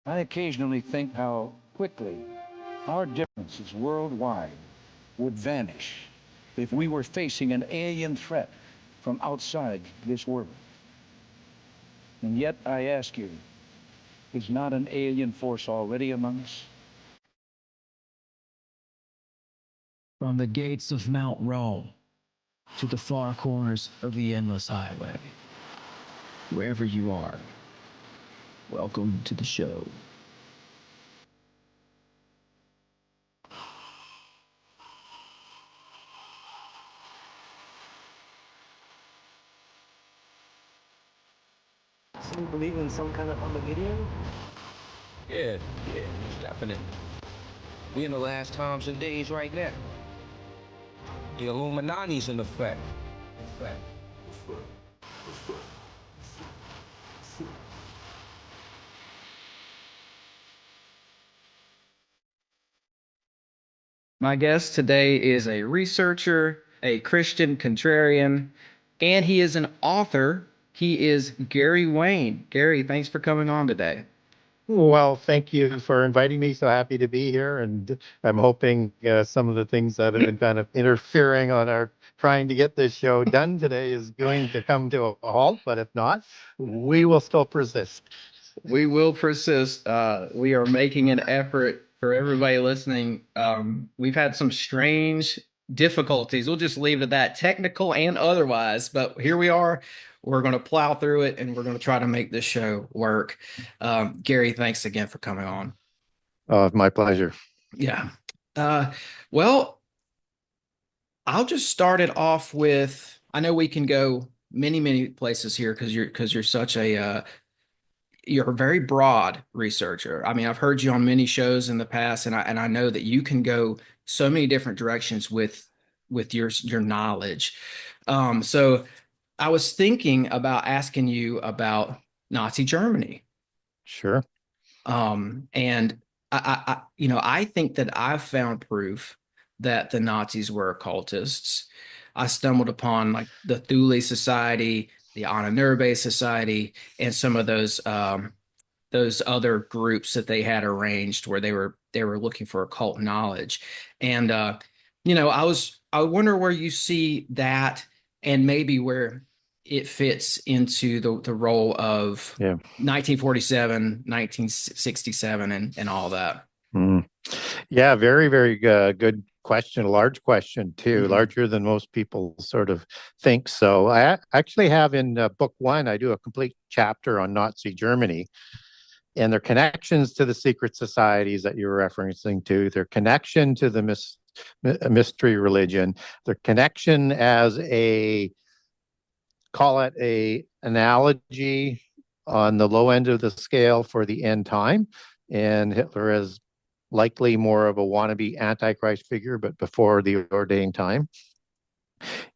I occasionally think how quickly our differences worldwide would vanish if we were facing an alien threat from outside this world. And yet, I ask you, is not an alien force already among us? From the gates of Mount Rome to the far corners of the endless highway, wherever you are, welcome to the show. So you believe in some kind of Armageddon? Yeah, yeah, definitely. We in the last times and days right now. The Illuminati's in effect. Effect. My guest today is a researcher, a Christian contrarian, and he is an author. He is Gary Wayne. Gary, thanks for coming on today. Well, thank you for inviting me. So happy to be here. And I'm hoping some of the things that have been kind of interfering on our trying to get this show done today is going to come to a halt. But if not, we will still persist. We will persist. We are making an effort for everybody listening. We've had some strange difficulties. We'll just leave it at that, technical and otherwise. But here we are. We're going to plow through it and we're going to try to make this show work. Gary, thanks again for coming on. My pleasure. Yeah. Well, I'll just start it off with, I know we can go many places here because you're such a you're a very broad researcher. I mean, I've heard you on many shows in the past, and I know that you can go so many different directions with your knowledge. So I was thinking about asking you about Nazi Germany. Sure. And I think that I've found proof that the Nazis were occultists. I stumbled upon like the Thule Society, the Ahnenerbe Society, and some of those other groups that they had arranged where they were looking for occult knowledge. And I wonder where you see that and maybe where it fits into the role of Yeah. 1947, 1967, and all that. Mm. Yeah. Very, very good question. A large question, too, Mhm. larger than most people sort of think. So I actually have in book one, I do a complete chapter on Nazi Germany and their connections to the secret societies that you were referencing to, their connection to the mystery religion, their connection as a, call it a analogy on the low end of the scale for the end time. And Hitler is likely more of a wannabe antichrist figure, but before the ordained time.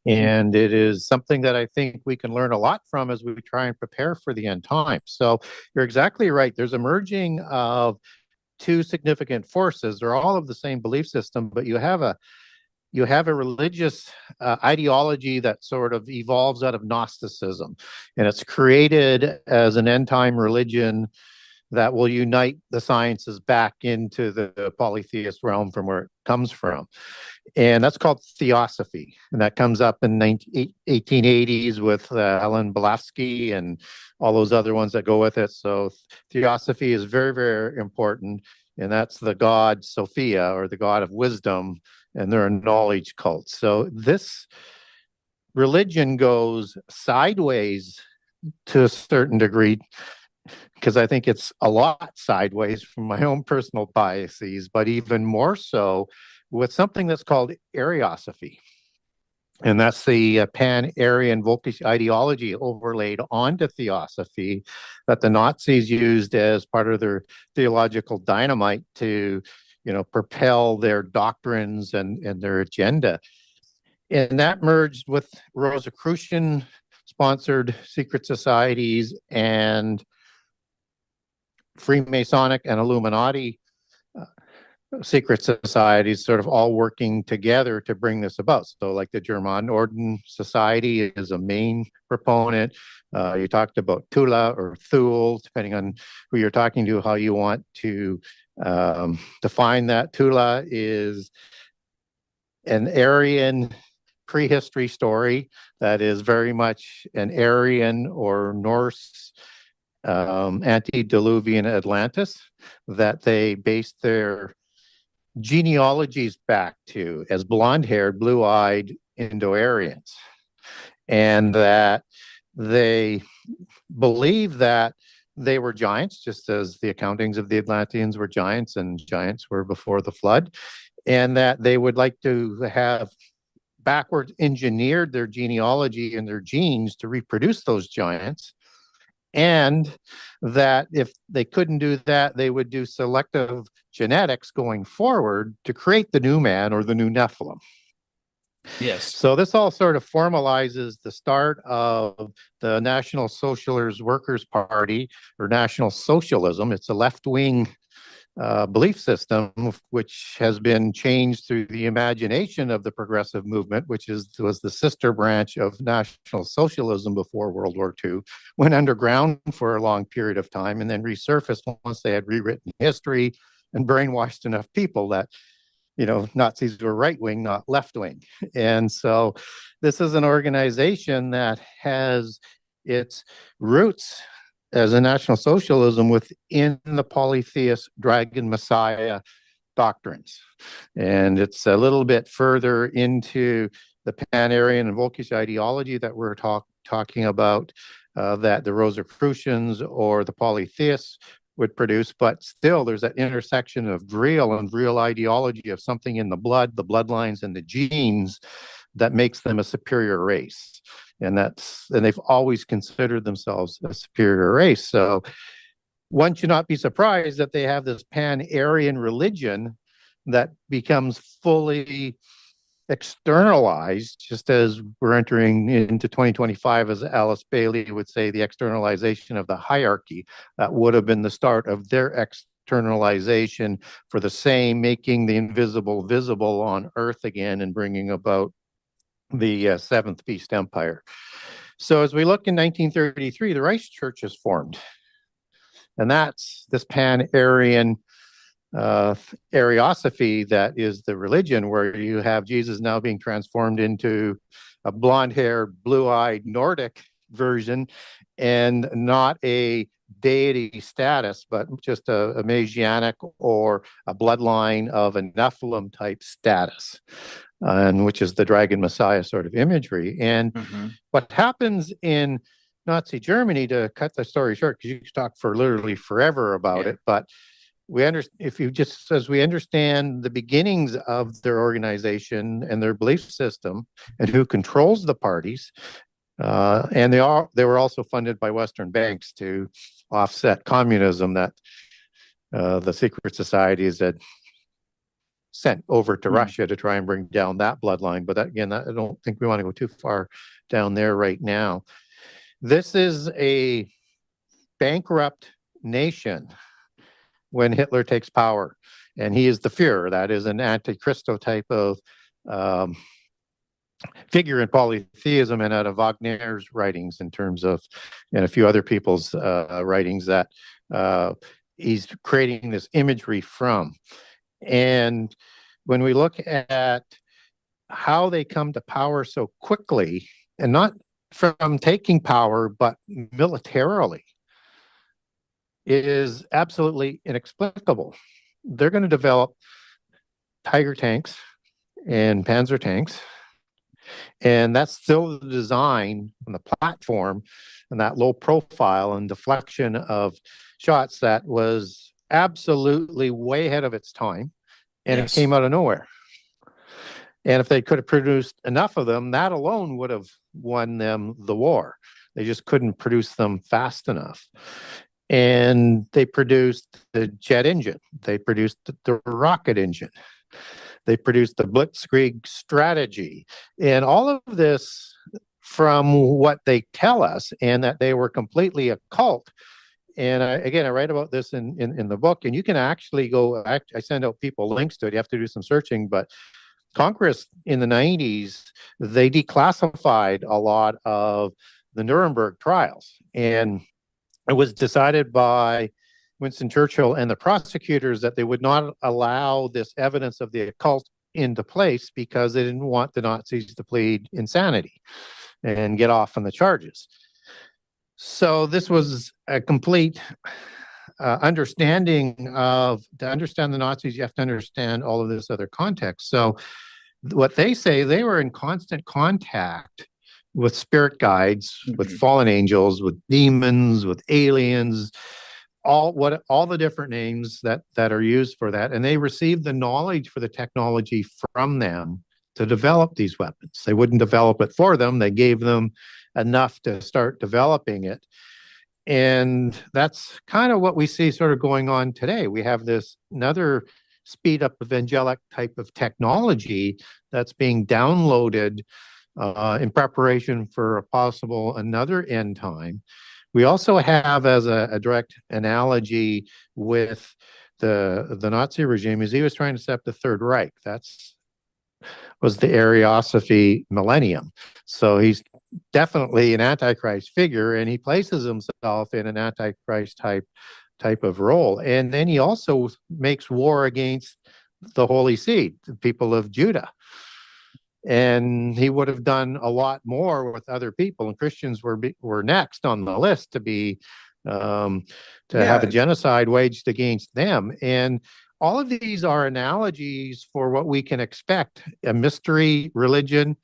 And it is something that I think we can learn a lot from as we try and prepare for the end time. So you're exactly right. There's a merging of two significant forces. They're all of the same belief system, but you have a religious ideology that sort of evolves out of Gnosticism, and it's created as an end time religion that will unite the sciences back into the polytheist realm from where it comes from. And that's called theosophy. And that comes up in 1880s with Helen Blavatsky and all those other ones that go with it. So theosophy is very, very important. And that's the god Sophia, or the god of wisdom, and they're a knowledge cult. So this religion goes sideways to a certain degree, because I think it's a lot sideways from my own personal biases, but even more so with something that's called Ariosophy. And that's the pan-Aryan Volkish ideology overlaid onto theosophy that the Nazis used as part of their theological dynamite to, propel their doctrines and their agenda. And that merged with Rosicrucian sponsored secret societies and Freemasonic and Illuminati secret societies sort of all working together to bring this about. So like the German Orden Society is a main proponent. You talked about Tula or Thule, depending on who you're talking to, how you want to define that. Tula is an Aryan prehistory story that is very much an Aryan or Norse antediluvian Atlantis that they based their genealogies back to as blonde-haired, blue-eyed Indo-Aryans, and that they believe that they were giants, just as the accountings of the Atlanteans were giants, and giants were before the flood, and that they would like to have backwards engineered their genealogy and their genes to reproduce those giants, and that if they couldn't do that, they would do selective genetics going forward to create the new man or the new Nephilim. Yes. So this all sort of formalizes the start of the National Socialist Workers' Party, or National Socialism. It's a left-wing belief system, which has been changed through the imagination of the progressive movement, which was the sister branch of National Socialism before World War II, went underground for a long period of time and then resurfaced once they had rewritten history and brainwashed enough people that, you know, Nazis were right-wing, not left-wing. And so this is an organization that has its roots as a National Socialism within the polytheist dragon messiah doctrines. And it's a little bit further into the Pan-Aryan and Volkish ideology that we're talking about, that the Rosicrucians or the polytheists would produce, but still there's that intersection of Vril and Vril ideology of something in the blood, the bloodlines, and the genes that makes them a superior race. And they've always considered themselves a superior race. So one should not be surprised that they have this pan-Aryan religion that becomes fully externalized, just as we're entering into 2025, as Alice Bailey would say, the externalization of the hierarchy. That would have been the start of their externalization for the same, making the invisible visible on Earth again and bringing about the Seventh Beast Empire. So as we look in 1933, the Rice Church is formed. And that's this pan-Aryan Ariosophy that is the religion, where you have Jesus now being transformed into a blonde-haired, blue-eyed Nordic version, and not a deity status, but just a Messianic or a bloodline of a Nephilim type status, and which is the dragon messiah sort of imagery. And what happens in Nazi Germany, to cut the story short, because you could talk for literally forever about it, but we as we understand the beginnings of their organization and their belief system and who controls the parties, and they were also funded by Western banks to offset communism that the secret societies had sent over to Russia to try and bring down that bloodline. But I don't think we want to go too far down there right now. This is a bankrupt nation when Hitler takes power, and he is the Führer. That is an antichristo type of figure in polytheism and out of Wagner's writings, in terms of, and a few other people's writings, that he's creating this imagery from. And when we look at how they come to power so quickly, and not from taking power, but militarily, it is absolutely inexplicable. They're going to develop Tiger tanks and Panzer tanks, and that's still the design on the platform, and that low profile and deflection of shots that was absolutely way ahead of its time, and it came out of nowhere. And if they could have produced enough of them, that alone would have won them the war. They just couldn't produce them fast enough. And they produced the jet engine. They produced the rocket engine. They produced the blitzkrieg strategy. And all of this, from what they tell us, and that they were completely occult, And again, I write about this in the book, and you can actually go. I send out people links to it. You have to do some searching, but Congress in the 90s, they declassified a lot of the Nuremberg trials. And it was decided by Winston Churchill and the prosecutors that they would not allow this evidence of the occult into place because they didn't want the Nazis to plead insanity and get off on the charges. So this was a complete understanding of, to understand the Nazis, you have to understand all of this other context. So what they say, they were in constant contact with spirit guides, with fallen angels, with demons, with aliens, all the different names that are used for that, and they received the knowledge for the technology from them to develop these weapons. They wouldn't develop it for them. They gave them enough to start developing it. And that's kind of what we see sort of going on today. We have this another speed up of angelic type of technology that's being downloaded in preparation for a possible another end time. We also have, as a direct analogy with the Nazi regime, is he was trying to set up the Third Reich. That's was the Ariosophy millennium. So he's definitely an Antichrist figure, and he places himself in an Antichrist type of role. And then he also makes war against the Holy Seed, the people of Judah. And he would have done a lot more with other people, and Christians were next on the list to be have a genocide waged against them. And all of these are analogies for what we can expect: a mystery religion,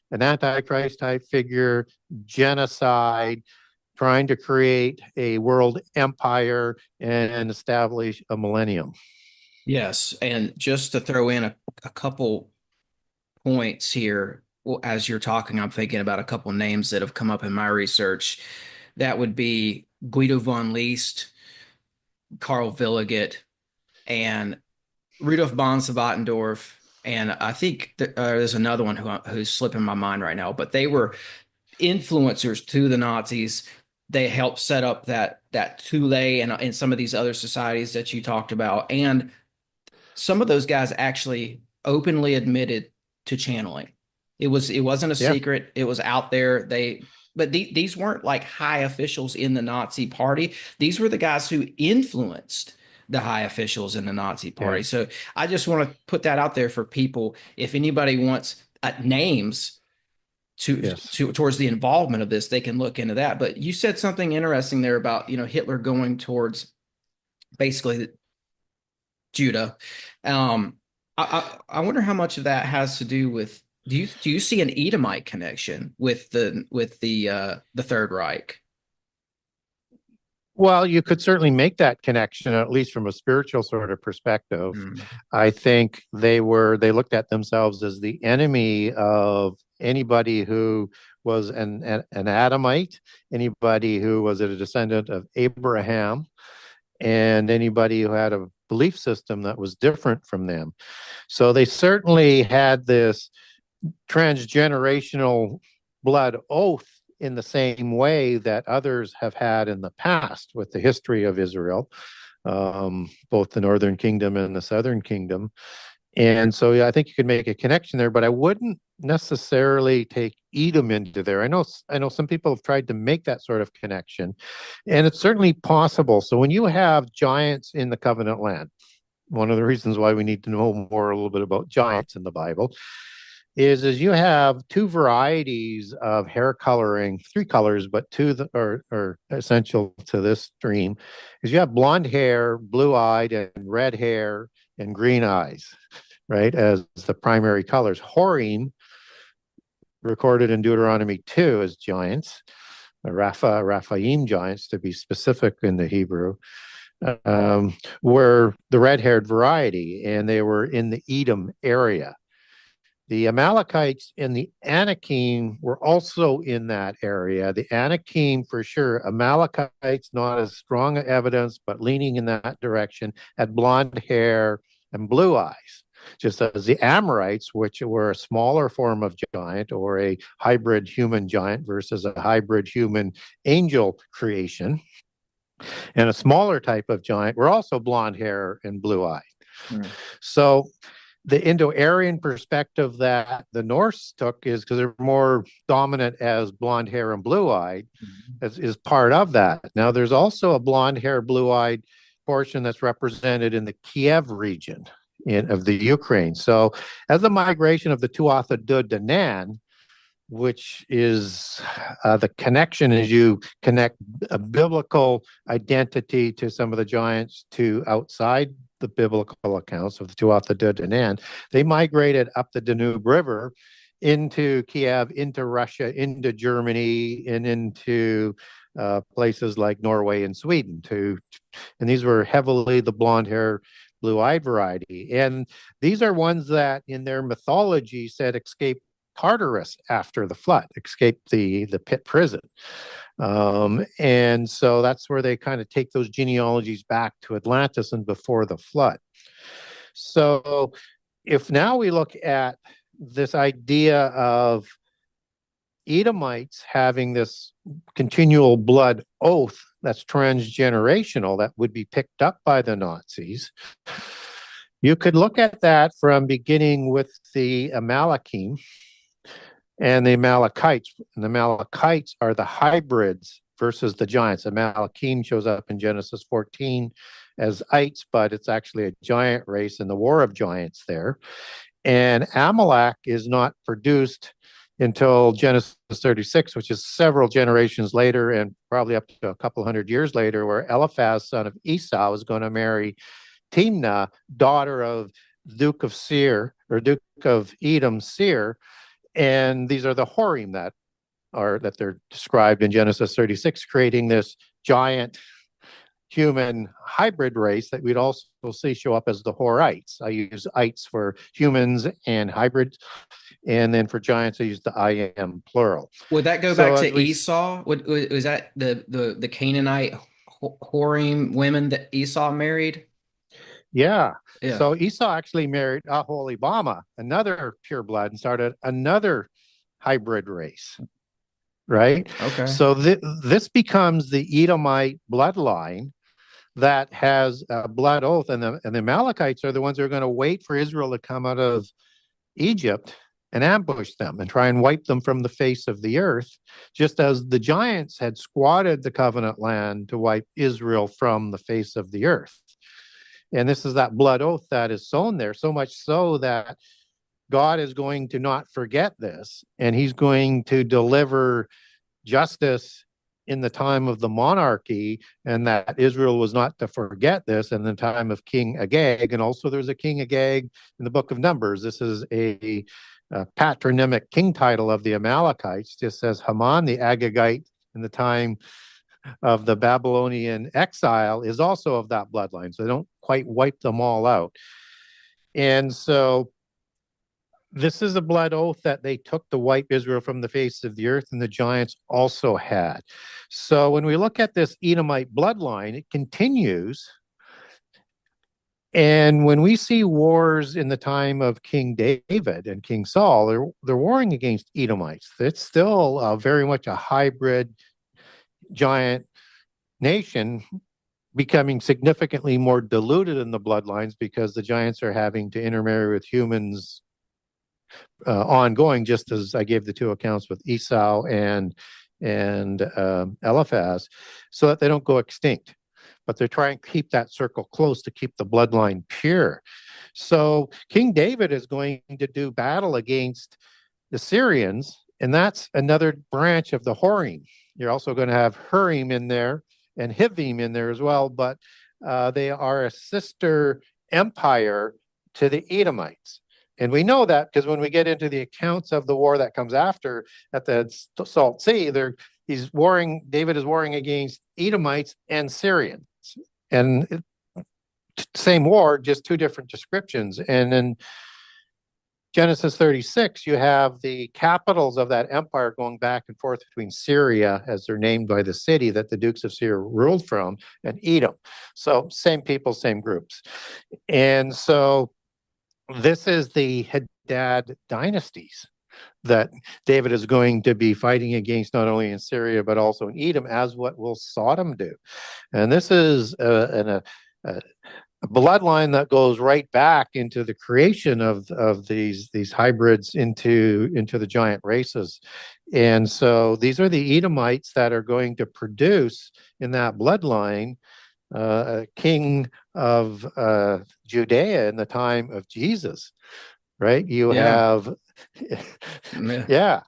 an Antichrist type figure, genocide, trying to create a world empire and establish a millennium. Yes, and just to throw in a couple points here, well, as you're talking, I'm thinking about a couple names that have come up in my research. That would be Guido von List, Karl Villiget, and Rudolf von Sabbatendorf. And I think there's another one who's slipping my mind right now, but they were influencers to the Nazis. They helped set up that Thule and some of these other societies that you talked about. And some of those guys actually openly admitted to channeling. It wasn't a secret. It was out there. But these weren't like high officials in the Nazi party. These were the guys who influenced the high officials in the Nazi party. Yeah. So I just want to put that out there for people. If anybody wants names towards the involvement of this, they can look into that. But you said something interesting there about, Hitler going towards basically Judah. I wonder how much of that has to do with, do you see an Edomite connection with the Third Reich? Well, you could certainly make that connection, at least from a spiritual sort of perspective. I think they looked at themselves as the enemy of anybody who was an Adamite, anybody who was a descendant of Abraham, and anybody who had a belief system that was different from them. So they certainly had this transgenerational blood oath in the same way that others have had in the past with the history of Israel, both the Northern Kingdom and the Southern Kingdom. And so I think you could make a connection there, but I wouldn't necessarily take Edom into there. I know some people have tried to make that sort of connection, and it's certainly possible. So when you have giants in the covenant land, one of the reasons why we need to know a little bit about giants in the Bible is you have two varieties of hair coloring, three colors, but two that are essential to this dream, is you have blonde hair, blue-eyed, and red hair, and green eyes, right, as the primary colors. Horim, recorded in Deuteronomy 2 as giants, Raphaim giants to be specific in the Hebrew, were the red-haired variety, and they were in the Edom area. The Amalekites and the Anakim were also in that area. The Anakim, for sure. Amalekites, not as strong evidence, but leaning in that direction, had blonde hair and blue eyes, just as the Amorites, which were a smaller form of giant or a hybrid human giant versus a hybrid human angel creation, And a smaller type of giant were also blonde hair and blue eye. Mm. So the Indo-Aryan perspective that the Norse took is because they're more dominant as blonde hair and blue-eyed, is part of that. Now, there's also a blonde hair, blue-eyed portion that's represented in the Kiev region of the Ukraine. So as the migration of the Tuatha De Danann, which is the connection as you connect a biblical identity to some of the giants to outside the biblical accounts of the Tuatha De Danann, they migrated up the Danube River into Kiev, into Russia, into Germany, and into places like Norway and Sweden. And these were heavily the blonde hair, blue-eyed variety. And these are ones that in their mythology said escaped Tartarus after the flood, escaped the pit prison. And so that's where they kind of take those genealogies back to Atlantis and before the flood. So if now we look at this idea of Edomites having this continual blood oath that's transgenerational that would be picked up by the Nazis, you could look at that from beginning with the Amalekim and the Amalekites. And the Amalekites are the hybrids versus the giants. Amalekim shows up in Genesis 14 as ites, but it's actually a giant race in the War of Giants there. And Amalek is not produced until Genesis 36, which is several generations later and probably up to a couple hundred years later, where Eliphaz, son of Esau, is going to marry Timnah, daughter of Duke of Seir, or Duke of Edom, Seir. And these are the Horim that they're described in Genesis 36, creating this giant human hybrid race that we'd also see show up as the Horites. I use ites for humans and hybrids, and then for giants I use the I am plural. Would that go back to Esau? Was that the Canaanite Horim women that Esau married? Yeah. So Esau actually married Aholibama, another pureblood, and started another hybrid race. Right? Okay. So this becomes the Edomite bloodline that has a blood oath, and the Amalekites are the ones that are going to wait for Israel to come out of Egypt and ambush them and try and wipe them from the face of the earth, just as the giants had squatted the covenant land to wipe Israel from the face of the earth. And this is that blood oath that is sown there, so much so that God is going to not forget this, and he's going to deliver justice in the time of the monarchy, and that Israel was not to forget this in the time of King Agag. And also there's a King Agag in the book of Numbers. This is a patronymic king title of the Amalekites, just as Haman the Agagite in the time of the Babylonian exile is also of that bloodline. So they don't quite wipe them all out. And so this is a blood oath that they took to wipe Israel from the face of the earth, and the giants also had. So when we look at this Edomite bloodline, it continues. And when we see wars in the time of King David and King Saul, they're warring against Edomites. It's still very much a hybrid giant nation, becoming significantly more diluted in the bloodlines because the giants are having to intermarry with humans ongoing, just as I gave the two accounts with Esau and Eliphaz, so that they don't go extinct. But they're trying to keep that circle close to keep the bloodline pure. So King David is going to do battle against the Syrians, and that's another branch of the Horim. You're also going to have Hurim in there and Hivim in there as well, but they are a sister empire to the Edomites. And we know that because when we get into the accounts of the war that comes after at the Salt Sea, David is warring against Edomites and Syrians. And same war, just two different descriptions. And in Genesis 36, you have the capitals of that empire going back and forth between Syria, as they're named by the city that the dukes of Syria ruled from, and Edom. So same people, same groups. And so this is the Hadad dynasties. that David is going to be fighting against not only in Syria but also in Edom, as what will Sodom do. And this is a bloodline that goes right back into the creation of these hybrids into the giant races. And so these are the Edomites that are going to produce in that bloodline a king of Judea in the time of Jesus, right? You Yeah. have, Yeah. yeah.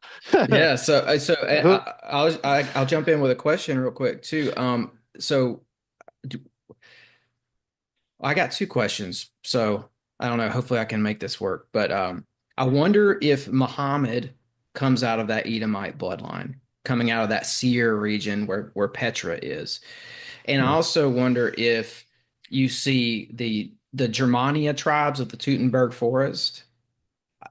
Yeah. So Who, I'll jump in with a question real quick too. So do, I got two questions. So I don't know. Hopefully I can make this work. But I wonder if Muhammad comes out of that Edomite bloodline, coming out of that Seir region where Petra is. And I also wonder if you see the Germania tribes of the Teutoburg Forest,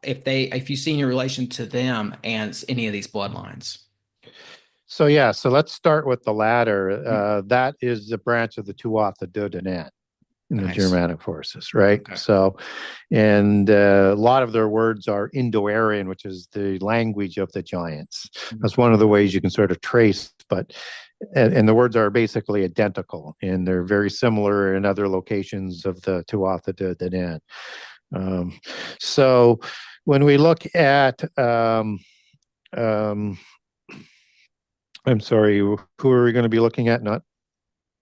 if you see any relation to them and any of these bloodlines. so yeah, so let's start with the latter. That is the branch of the Tuatha De Danann in the Nice. Germanic forces, right? Okay. So, and a lot of their words are Indo-Aryan, which is the language of the giants. That's one of the ways you can sort of trace, but and the words are basically identical, and they're very similar in other locations of the Tuatha De Danann. So, when we look at I'm sorry, who are we going to be looking at? Not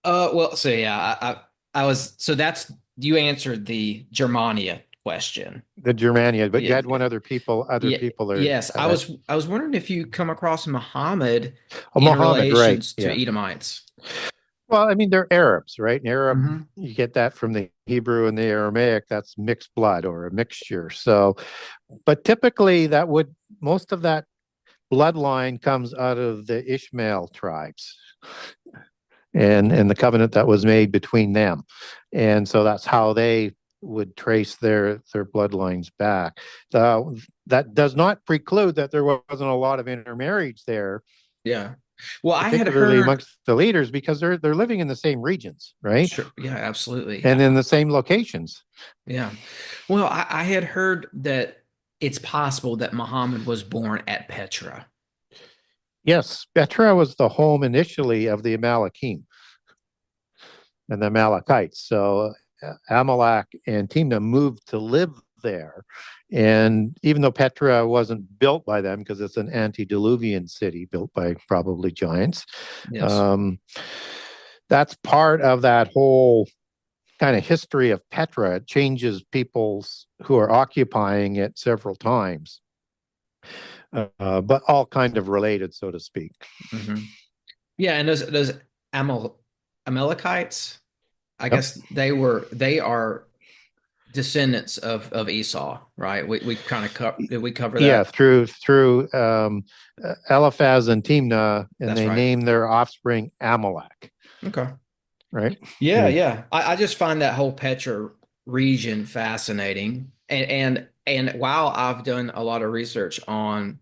Well, so yeah, I was so that's you answered the Germania question. the Germania, but you Yeah, had one other yeah, people are yes. I was wondering if you come across Muhammad oh, in Muhammad, right? relations to Yeah. Edomites. Well, I mean, they're Arabs, right? In Arab, Hmm. you get that from the Hebrew and the Aramaic. That's mixed blood or a mixture. So, but typically, most of that bloodline comes out of the Ishmael tribes and the covenant that was made between them, and so that's how they would trace their bloodlines back. That does not preclude that there wasn't a lot of intermarriage there, Yeah. Well, I had particularly heard. amongst the leaders, because they're living in the same regions, right? Sure. Yeah, absolutely. And in the same locations. Yeah. Well, I had heard that it's possible that Muhammad was born at Petra. Yes, Petra was the home initially of the Amalekim and the Amalekites. So Amalek and Timnah moved to live there. And even though Petra wasn't built by them, because it's an antediluvian city built by probably giants, Yes. um, that's part of that whole kind of history of Petra. It changes people's who are occupying it several times, but all kind of related, so to speak. Hmm. Yeah, and those Amalekites, I Yep. guess they are descendants of Esau, right? We kind of did we cover Yeah, that? through Eliphaz and Timnah, and That's they right. name their offspring Amalek, Okay. right? Yeah, And yeah. I just find that whole Petra region fascinating. And while I've done a lot of research on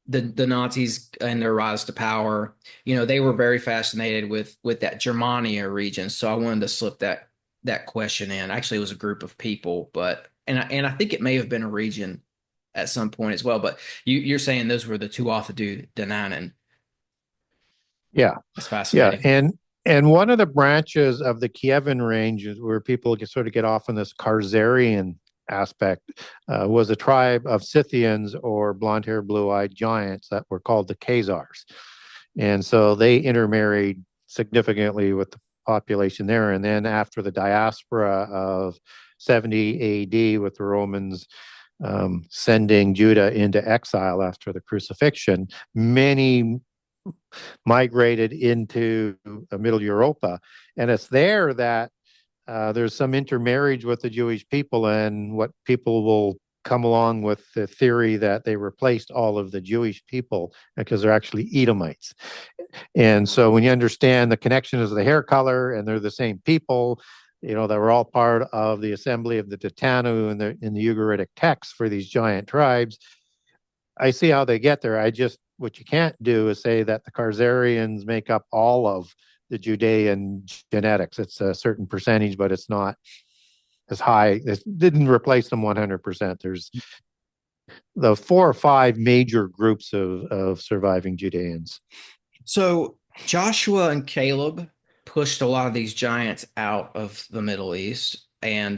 the Nazis and their rise to power, they were very fascinated with that Germania region. So I wanted to slip that question in. Actually, it was a group of people, but and I think it may have been a region at some point as well. But you're saying those were the two off the Danann. yeah, That's yeah, fascinating. and one of the branches of the Kievan range is where people sort of get off on this Khazarian aspect was a tribe of Scythians or blonde-haired, blue-eyed giants that were called the Khazars. And so they intermarried significantly with the population there. And then after the diaspora of 70 AD, with the Romans sending Judah into exile after the crucifixion, many migrated into Middle Europa. And it's there that there's some intermarriage with the Jewish people, and what people will come along with the theory that they replaced all of the Jewish people because they're actually Edomites. And so when you understand the connection of the hair color and they're the same people, that were all part of the assembly of the Titanu in the Ugaritic text for these giant tribes, I see how they get there. What you can't do is say that the Khazarians make up all of the Judean genetics. It's a certain percentage, but it's not as high. It didn't replace them 100%. There's the 4 or 5 major groups of surviving Judeans. So Joshua and Caleb pushed a lot of these giants out of the Middle East. And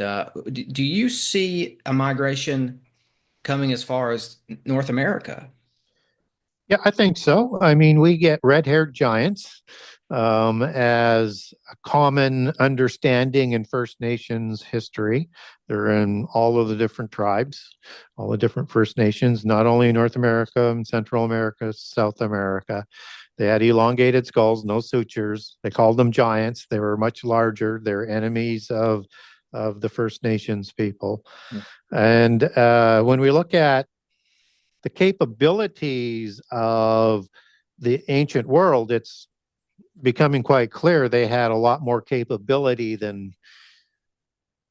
do you see a migration coming as far as North America? Yeah, I think so. I mean, we get red-haired giants as a common understanding in First Nations history. They're in all of the different tribes, all the different First Nations, not only North America and Central America, South America. They had elongated skulls, no sutures. They called them giants. They were much larger. They're enemies of the First Nations people. Yeah. And when we look at the capabilities of the ancient world, it's becoming quite clear they had a lot more capability than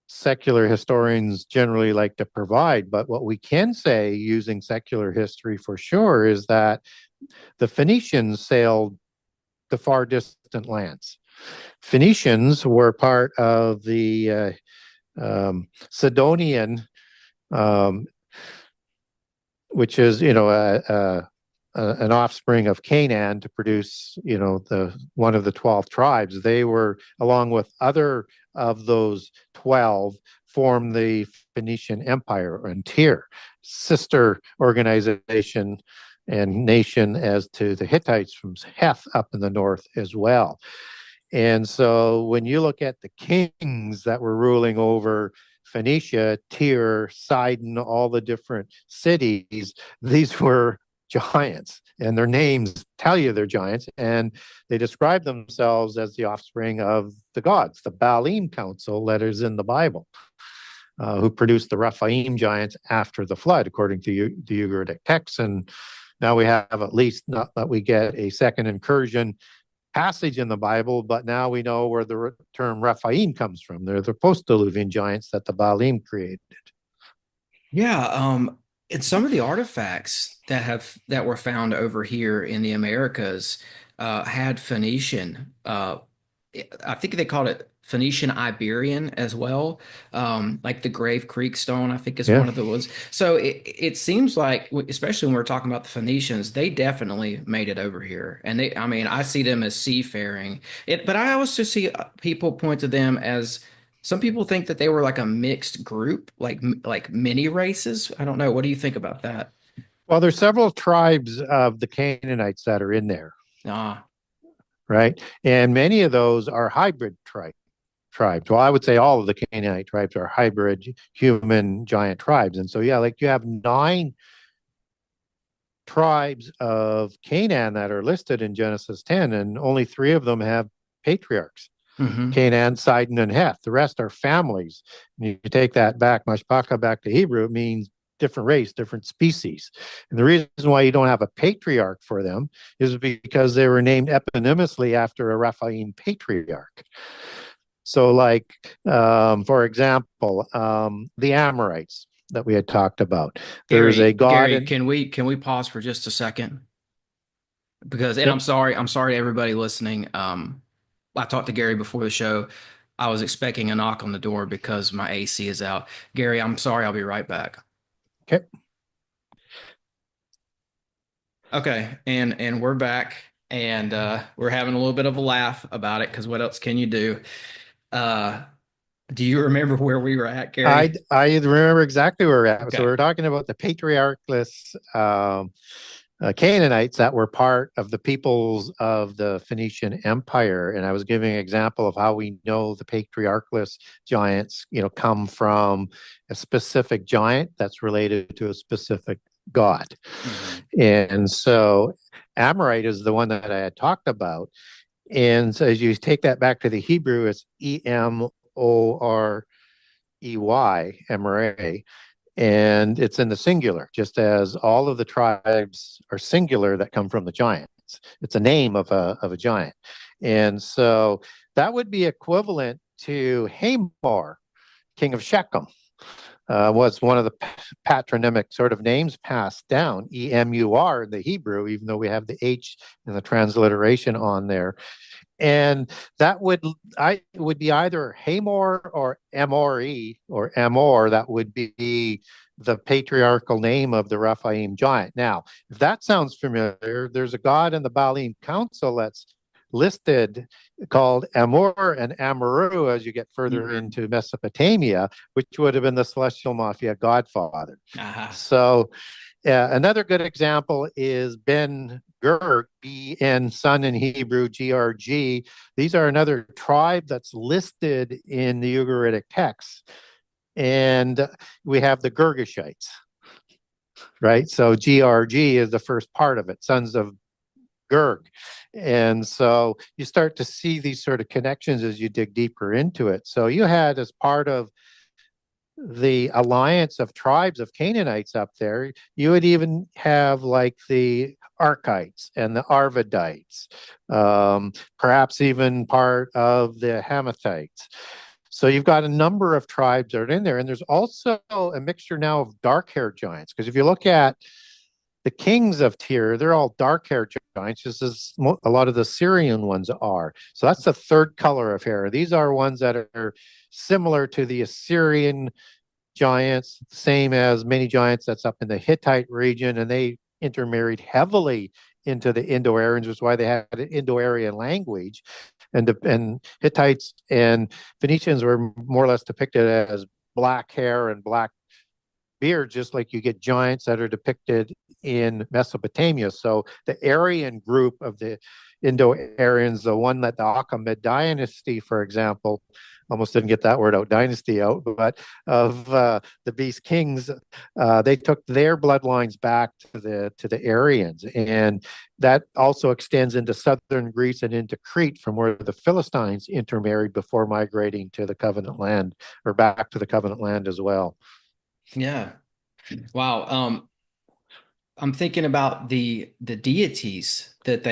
secular historians generally like to provide. But what we can say using secular history for sure is that the Phoenicians sailed to far distant lands. Phoenicians were part of the Sidonian, um, which is, an offspring of Canaan to produce, the one of the 12 tribes. They were, along with other of those 12, formed the Phoenician Empire and Tyre, sister organization and nation as to the Hittites from Heth up in the north as well. And so when you look at the kings that were ruling over Phoenicia, Tyre, Sidon, all the different cities, these were giants, and their names tell you they're giants, and they describe themselves as the offspring of the gods, the Baalim council that is in the Bible, who produced the Rephaim giants after the flood, according to the Ugaritic texts. And now we have at least, not that we get a second incursion passage in the Bible, but now we know where the term Rephaim comes from. They're the post-Diluvian giants that the Baalim created. Yeah, and some of the artifacts that were found over here in the Americas had Phoenician. I think they called it Phoenician Iberian as well. Like the Grave Creek stone, I think is Yeah. one of the ones. So it seems like, especially when we're talking about the Phoenicians, they definitely made it over here. And I mean, I see them as seafaring. But I also see people point to them as some people think that they were like a mixed group, like mini races. I don't know. What do you think about that? Well, there's several tribes of the Canaanites that are in there, Ah, right? And many of those are hybrid tribes. Well, I would say all of the Canaanite tribes are hybrid human giant tribes. And so, yeah, like you have 9 tribes of Canaan that are listed in Genesis 10, and only 3 of them have patriarchs. hmm. Canaan, Sidon, and Heth. The rest are families. And you take that back, mashpaka, back to Hebrew, it means different race, different species. And the reason why you don't have a patriarch for them is because they were named eponymously after a Rephaim patriarch. So, like, for example, the Amorites that we had talked about. There's a god Gary, in. can we pause for just a second? Because, and Yep. I'm sorry to everybody listening. I talked to Gary before the show. I was expecting a knock on the door because my AC is out. Gary, I'm sorry. I'll be right back. Okay. Okay, and we're back, and we're having a little bit of a laugh about it because what else can you do? Uh, do you remember where we were at, Gary? I remember exactly where we're at. So Okay. we're talking about the patriarchless Canaanites that were part of the peoples of the Phoenician Empire, and I was giving an example of how we know the patriarchless giants, come from a specific giant that's related to a specific god. Mhm. And so Amorite is the one that I had talked about. And so as you take that back to the Hebrew, it's Emorey, Emorey, and it's in the singular, just as all of the tribes are singular that come from the giants. It's a name of a giant. And so that would be equivalent to Hamor, king of Shechem. Was one of the patronymic sort of names passed down, Emur in the Hebrew, even though we have the H in the transliteration on there. And that would be either Hamor or Amori or Amor. That would be the patriarchal name of the Rephaim giant. Now, if that sounds familiar, there's a god in the Baalim Council that's listed called Amor and Amaru as you get further into Mesopotamia, which would have been the celestial mafia godfather. So another good example is Ben Gur, B-N, son in Hebrew, G-R-G. These are another tribe that's listed in the Ugaritic texts. And we have the Girgashites, right? So GRG is the first part of it, sons of Gurg. And so you start to see these sort of connections as you dig deeper into it. So you had, as part of the alliance of tribes of Canaanites up there, you would even have like the Arkites and the Arvadites, perhaps even part of the Hamathites. So you've got a number of tribes that are in there. And there's also a mixture now of dark-haired giants. Because if you look at the kings of Tyr, they're all dark-haired giants, just as a lot of the Syrian ones are. So that's the third color of hair. These are ones that are similar to the Assyrian giants, same as many giants that's up in the Hittite region, and they intermarried heavily into the Indo-Aryans, which is why they had an Indo-Aryan language. And Hittites and Phoenicians were more or less depicted as black hair and black beard, just like you get giants that are depicted in Mesopotamia. So the Aryan group of the Indo-Aryans, the one that the Achaemenid dynasty, for example, almost didn't get that word out, dynasty out, but of the Beast Kings, they took their bloodlines back to the Aryans, and that also extends into southern Greece and into Crete, from where the Philistines intermarried before migrating to the Covenant land, or back to the Covenant land as well. Yeah. Wow. I'm thinking about the deities that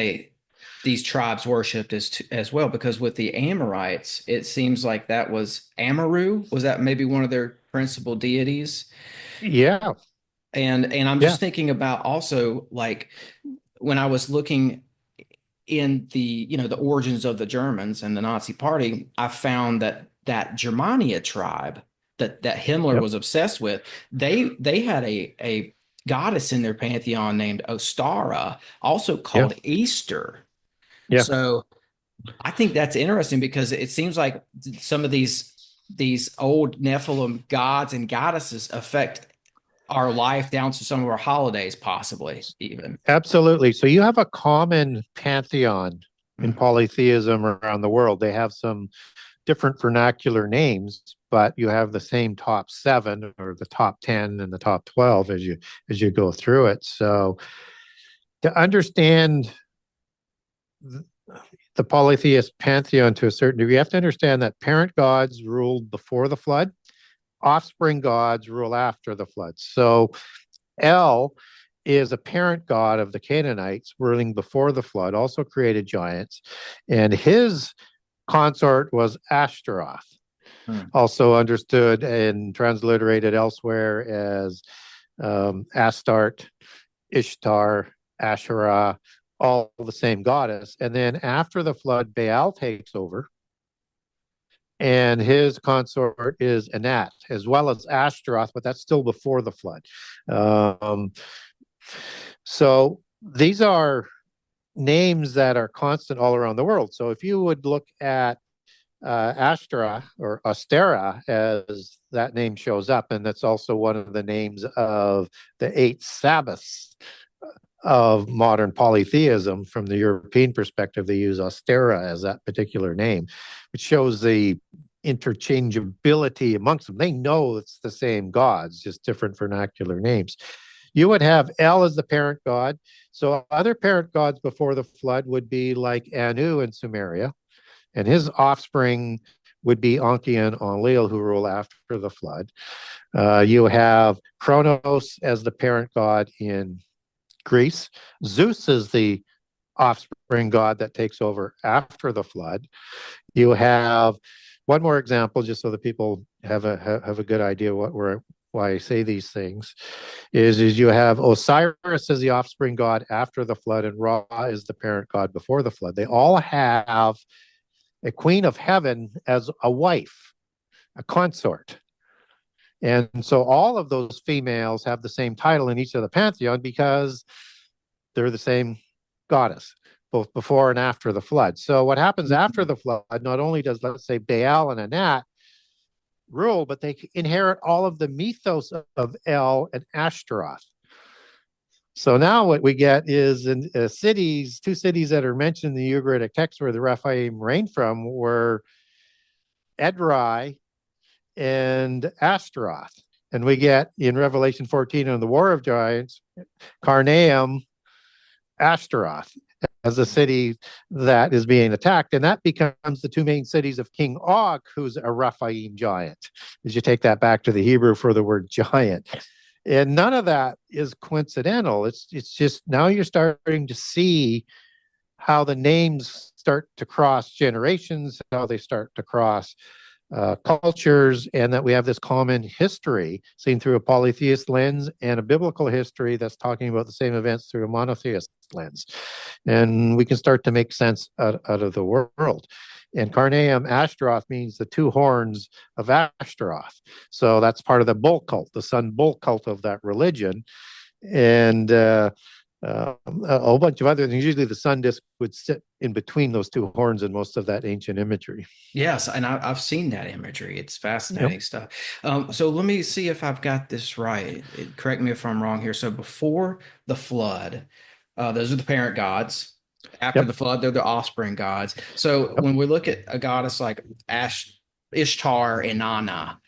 these tribes worshipped as well, because with the Amorites, it seems like that was Amaru. Was that maybe one of their principal deities? Yeah. And I'm just thinking about also, like, when I was looking in the origins of the Germans and the Nazi Party, I found that Germania tribe that Himmler was obsessed with, they had a goddess in their pantheon named Ostara, also called Easter. Yeah. So I think that's interesting, because it seems like some of these old Nephilim gods and goddesses affect our life down to some of our holidays, possibly even. Absolutely. So you have a common pantheon in polytheism around the world. They have some different vernacular names, but you have the same top 7 or the top 10 and the top 12 as you go through it. So to understand the polytheist pantheon to a certain degree, you have to understand that parent gods ruled before the flood, offspring gods rule after the flood. So El is a parent god of the Canaanites ruling before the flood, also created giants, and his consort was Ashtaroth, also understood and transliterated elsewhere as Astarte, Ishtar, Asherah, all the same goddess. And then after the flood, Baal takes over, and his consort is Anat, as well as Ashtaroth, but that's still before the flood. So these are names that are constant all around the world. So if you would look at Ashtara or Ostera, as that name shows up, and that's also one of the names of the 8 Sabbaths of modern polytheism. From the European perspective, they use Ostera as that particular name, which shows the interchangeability amongst them. They know it's the same gods, just different vernacular names. You would have El as the parent god. So other parent gods before the flood would be like Anu in Sumeria, and his offspring would be Enki and Enlil, who rule after the flood. You have Kronos as the parent god in Greece. Zeus is the offspring god that takes over after the flood. You have one more example, just so that people have a good idea what we're why I say these things, is you have Osiris as the offspring god after the flood, and Ra is the parent god before the flood. They all have a queen of heaven as a wife, a consort. And so all of those females have the same title in each of the pantheon because they're the same goddess, both before and after the flood. So what happens after the flood, not only does, let's say, Baal and Anat rule, but they inherit all of the mythos of El and Ashtaroth. So now what we get is in cities, two cities that are mentioned in the Ugaritic text where the Rephaim reigned from were Edrei and Ashtaroth. And we get in Revelation 14 on the War of Giants, Carnaeum, Ashtaroth as a city that is being attacked. And that becomes the two main cities of King Og, who's a Rephaim giant, as you take that back to the Hebrew for the word giant. And none of that is coincidental. It's just now you're starting to see how the names start to cross generations, how they start to cross cultures, and that we have this common history seen through a polytheist lens and a biblical history that's talking about the same events through a monotheist lens. And we can start to make sense out of the world. And Carnaeum Ashtaroth means the two horns of Ashtaroth. So that's part of the bull cult, the sun bull cult of that religion. And a whole bunch of other things. Usually the sun disk would sit in between those two horns in most of that ancient imagery. Yes, and I've seen that imagery. It's fascinating stuff. So let me see if I've got this right. Correct me if I'm wrong here. So before the flood, those are the parent gods. After the flood, they're the offspring gods. So when we look at a goddess like Ishtar and Nana,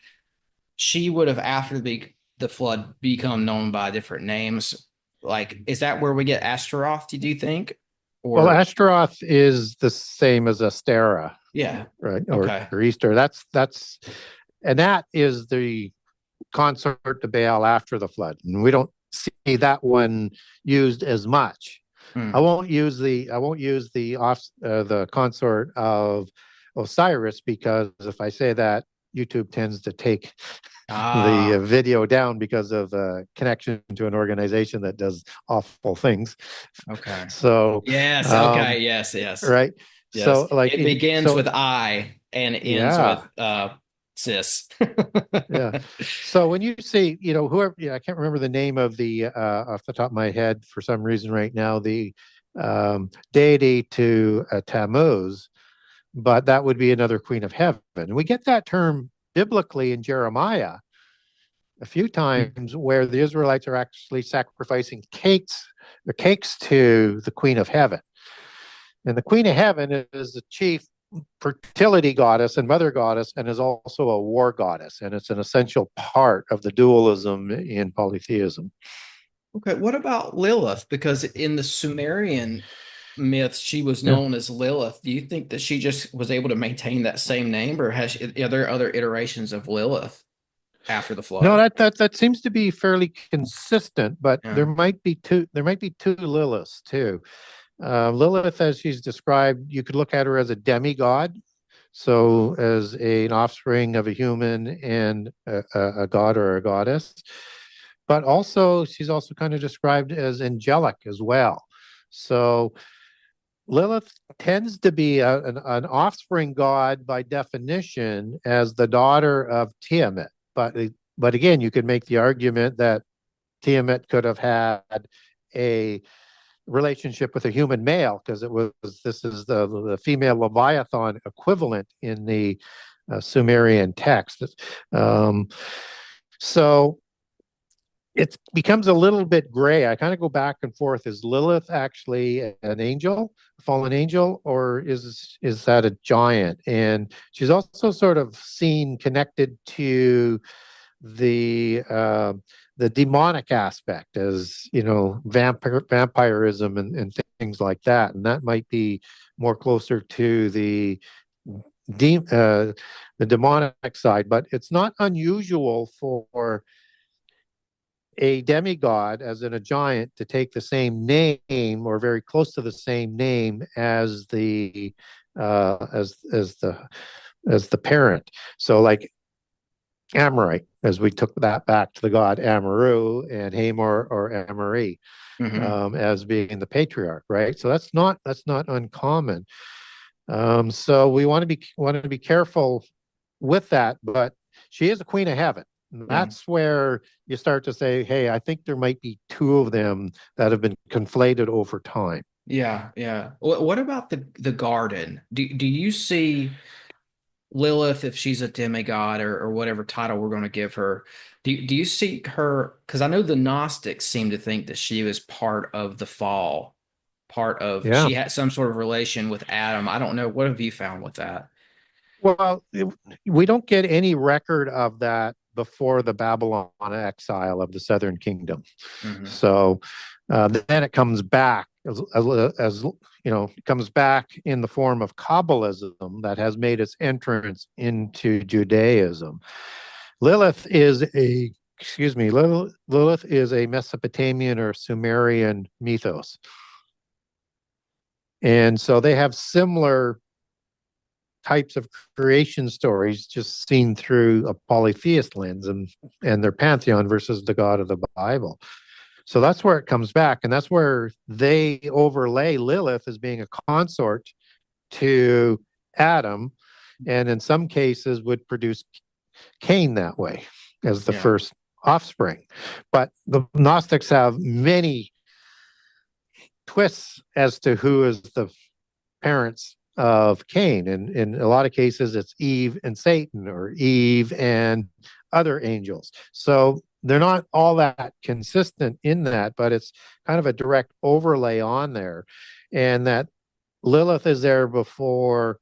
she would have, after the flood, become known by different names. Like, is that where we get Ashtaroth, do you think? Well, Ashtaroth is the same as Astera. Yeah. Right. Okay. Or Easter. And that is the consort to Baal after the flood. And we don't see that one used as much. I won't use the consort of Osiris, because if I say that, YouTube tends to take the video down because of connection to an organization that does awful things. Okay. So yes. Okay. Yes. Right. Yes. So like it begins with I and ends with cis. Yeah. So when you see, whoever, I can't remember the name of the off the top of my head for some reason right now, the deity to Tammuz, but that would be another queen of heaven. And we get that term biblically in Jeremiah a few times where the Israelites are actually sacrificing cakes to the queen of heaven. And the queen of heaven is the chief fertility goddess and mother goddess, and is also a war goddess. And it's an essential part of the dualism in polytheism. Okay. What about Lilith? Because in the Sumerian myths, she was known as Lilith. Do you think that she just was able to maintain that same name, or are there other iterations of Lilith after the flood? No, that seems to be fairly consistent, but there might be two Liliths too. Lilith, as she's described, you could look at her as a demigod, so as an offspring of a human and a god or a goddess. But also, she's also kind of described as angelic as well. So Lilith tends to be an offspring god by definition as the daughter of Tiamat. But again, you could make the argument that Tiamat could have had a relationship with a human male, because this is the female Leviathan equivalent in the Sumerian text. So it becomes a little bit gray. I kind of go back and forth. Is Lilith actually an angel, a fallen angel, or is that a giant? And she's also sort of seen connected to the demonic aspect, as vampirism and things like that, and that might be more closer to the demonic side. But it's not unusual for a demigod, as in a giant, to take the same name or very close to the same name as the parent. So like Amorite, as we took that back to the god Amaru and Hamor or Amari Hmm. as being the patriarch, right? So that's not uncommon. So we want to be careful with that, but she is a queen of heaven. Yeah. That's where you start to say, hey, I think there might be two of them that have been conflated over time. Yeah, yeah. What about the garden? Do you see Lilith, if she's a demigod or whatever title we're going to give her, do you see her? Because I know the Gnostics seem to think that she was part of the fall, part of Yeah. she had some sort of relation with Adam. I don't know. What have you found with that? Well, we don't get any record of that before the Babylon exile of the Southern Kingdom. Hmm. So then it comes back as it comes back in the form of Kabbalism that has made its entrance into Judaism. Lilith is a excuse me, Lilith is a Mesopotamian or Sumerian mythos. And so they have similar types of creation stories just seen through a polytheist lens and their pantheon versus the God of the Bible. So that's where it comes back. And that's where they overlay Lilith as being a consort to Adam, and in some cases would produce Cain that way as the Yeah. first offspring. But the Gnostics have many twists as to who is the parents of Cain. And in a lot of cases, it's Eve and Satan or Eve and other angels. So they're not all that consistent in that, but it's kind of a direct overlay on there. And that Lilith is there before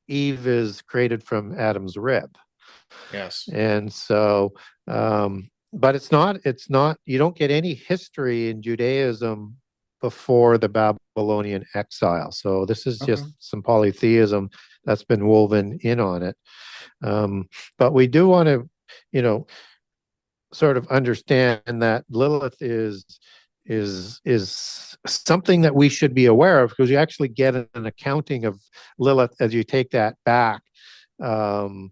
Eve is created from Adam's rib. Yes. And so, but you don't get any history in Judaism before the Babylonian exile. So this is Okay. just some polytheism that's been woven in on it. But we do want to, you know, sort of understand that Lilith is something that we should be aware of, because you actually get an accounting of Lilith as you take that back um,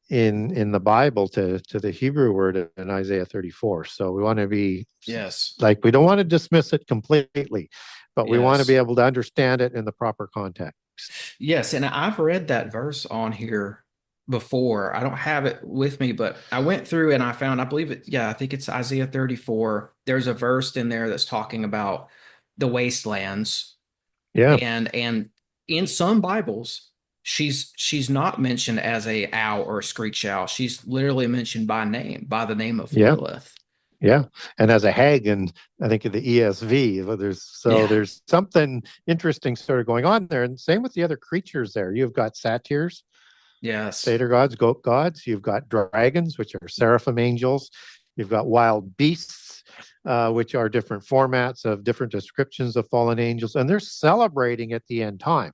in the Bible to the Hebrew word in Isaiah 34. So we want to be Yes. like, we don't want to dismiss it completely, but we want to be Yes. able to understand it in the proper context. Yes, and I've read that verse on here before. I don't have it with me, but I went through and I found, I believe it, yeah, I think it's Isaiah 34. There's a verse in there that's talking about the wastelands, Yeah, and in some Bibles, she's not mentioned as a owl or a screech owl. She's literally mentioned by name, by the name of yeah. Lilith. Yeah, and as a hag, and I think of the ESV, Yeah. there's something interesting sort of going on there, and same with the other creatures there. You've got satyrs, Yes. satyr gods, goat gods. You've got dragons, which are seraphim angels. You've got wild beasts, which are different formats of different descriptions of fallen angels, and they're celebrating at the end time.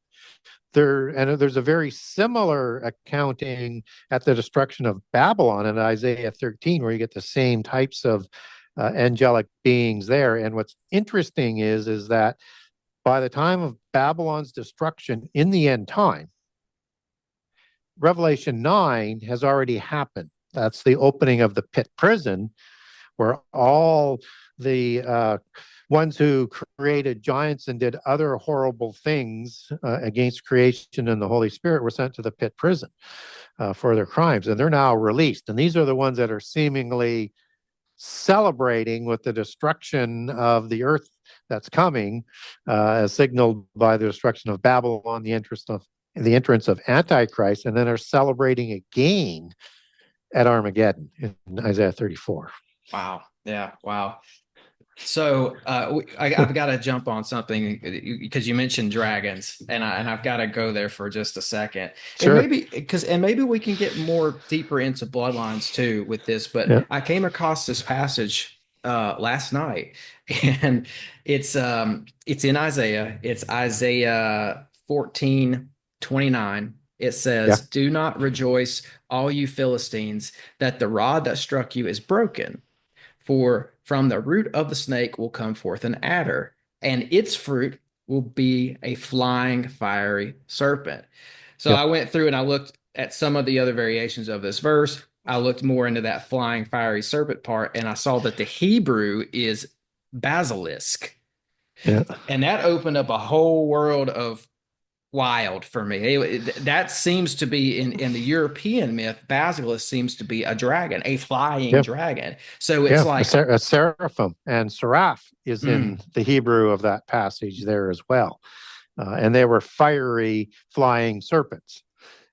There's a very similar accounting at the destruction of Babylon in Isaiah 13, where you get the same types of angelic beings there. And what's interesting is that by the time of Babylon's destruction in the end time, Revelation 9 has already happened. That's the opening of the pit prison, where all the ones who created giants and did other horrible things against creation and the Holy Spirit were sent to the pit prison for their crimes, and they're now released. And these are the ones that are seemingly celebrating with the destruction of the earth that's coming, as signaled by the destruction of Babylon, the entrance of Antichrist, and then are celebrating again at Armageddon in Isaiah 34. Wow. Yeah. Wow. So I've got to jump on something because you mentioned dragons, and I've got to go there for just a second, and Sure. maybe we can get more deeper into bloodlines too with this. But Yeah. I came across this passage last night, and it's in Isaiah. It's Isaiah 14:29. It Yeah. says, "Do not rejoice, all you Philistines, that the rod that struck you is broken." For from the root of the snake will come forth an adder, and its fruit will be a flying fiery serpent. So Yep. I went through and I looked at some of the other variations of this verse. I looked more into that flying fiery serpent part, and I saw that the Hebrew is basilisk. Yeah. And that opened up a whole world of wild for me. That seems to be in the European myth, basilisk seems to be a dragon, a flying Yeah. dragon. So it's Yeah. like, A seraphim, and seraph is in the Hebrew of that passage there as well. And they were fiery flying serpents.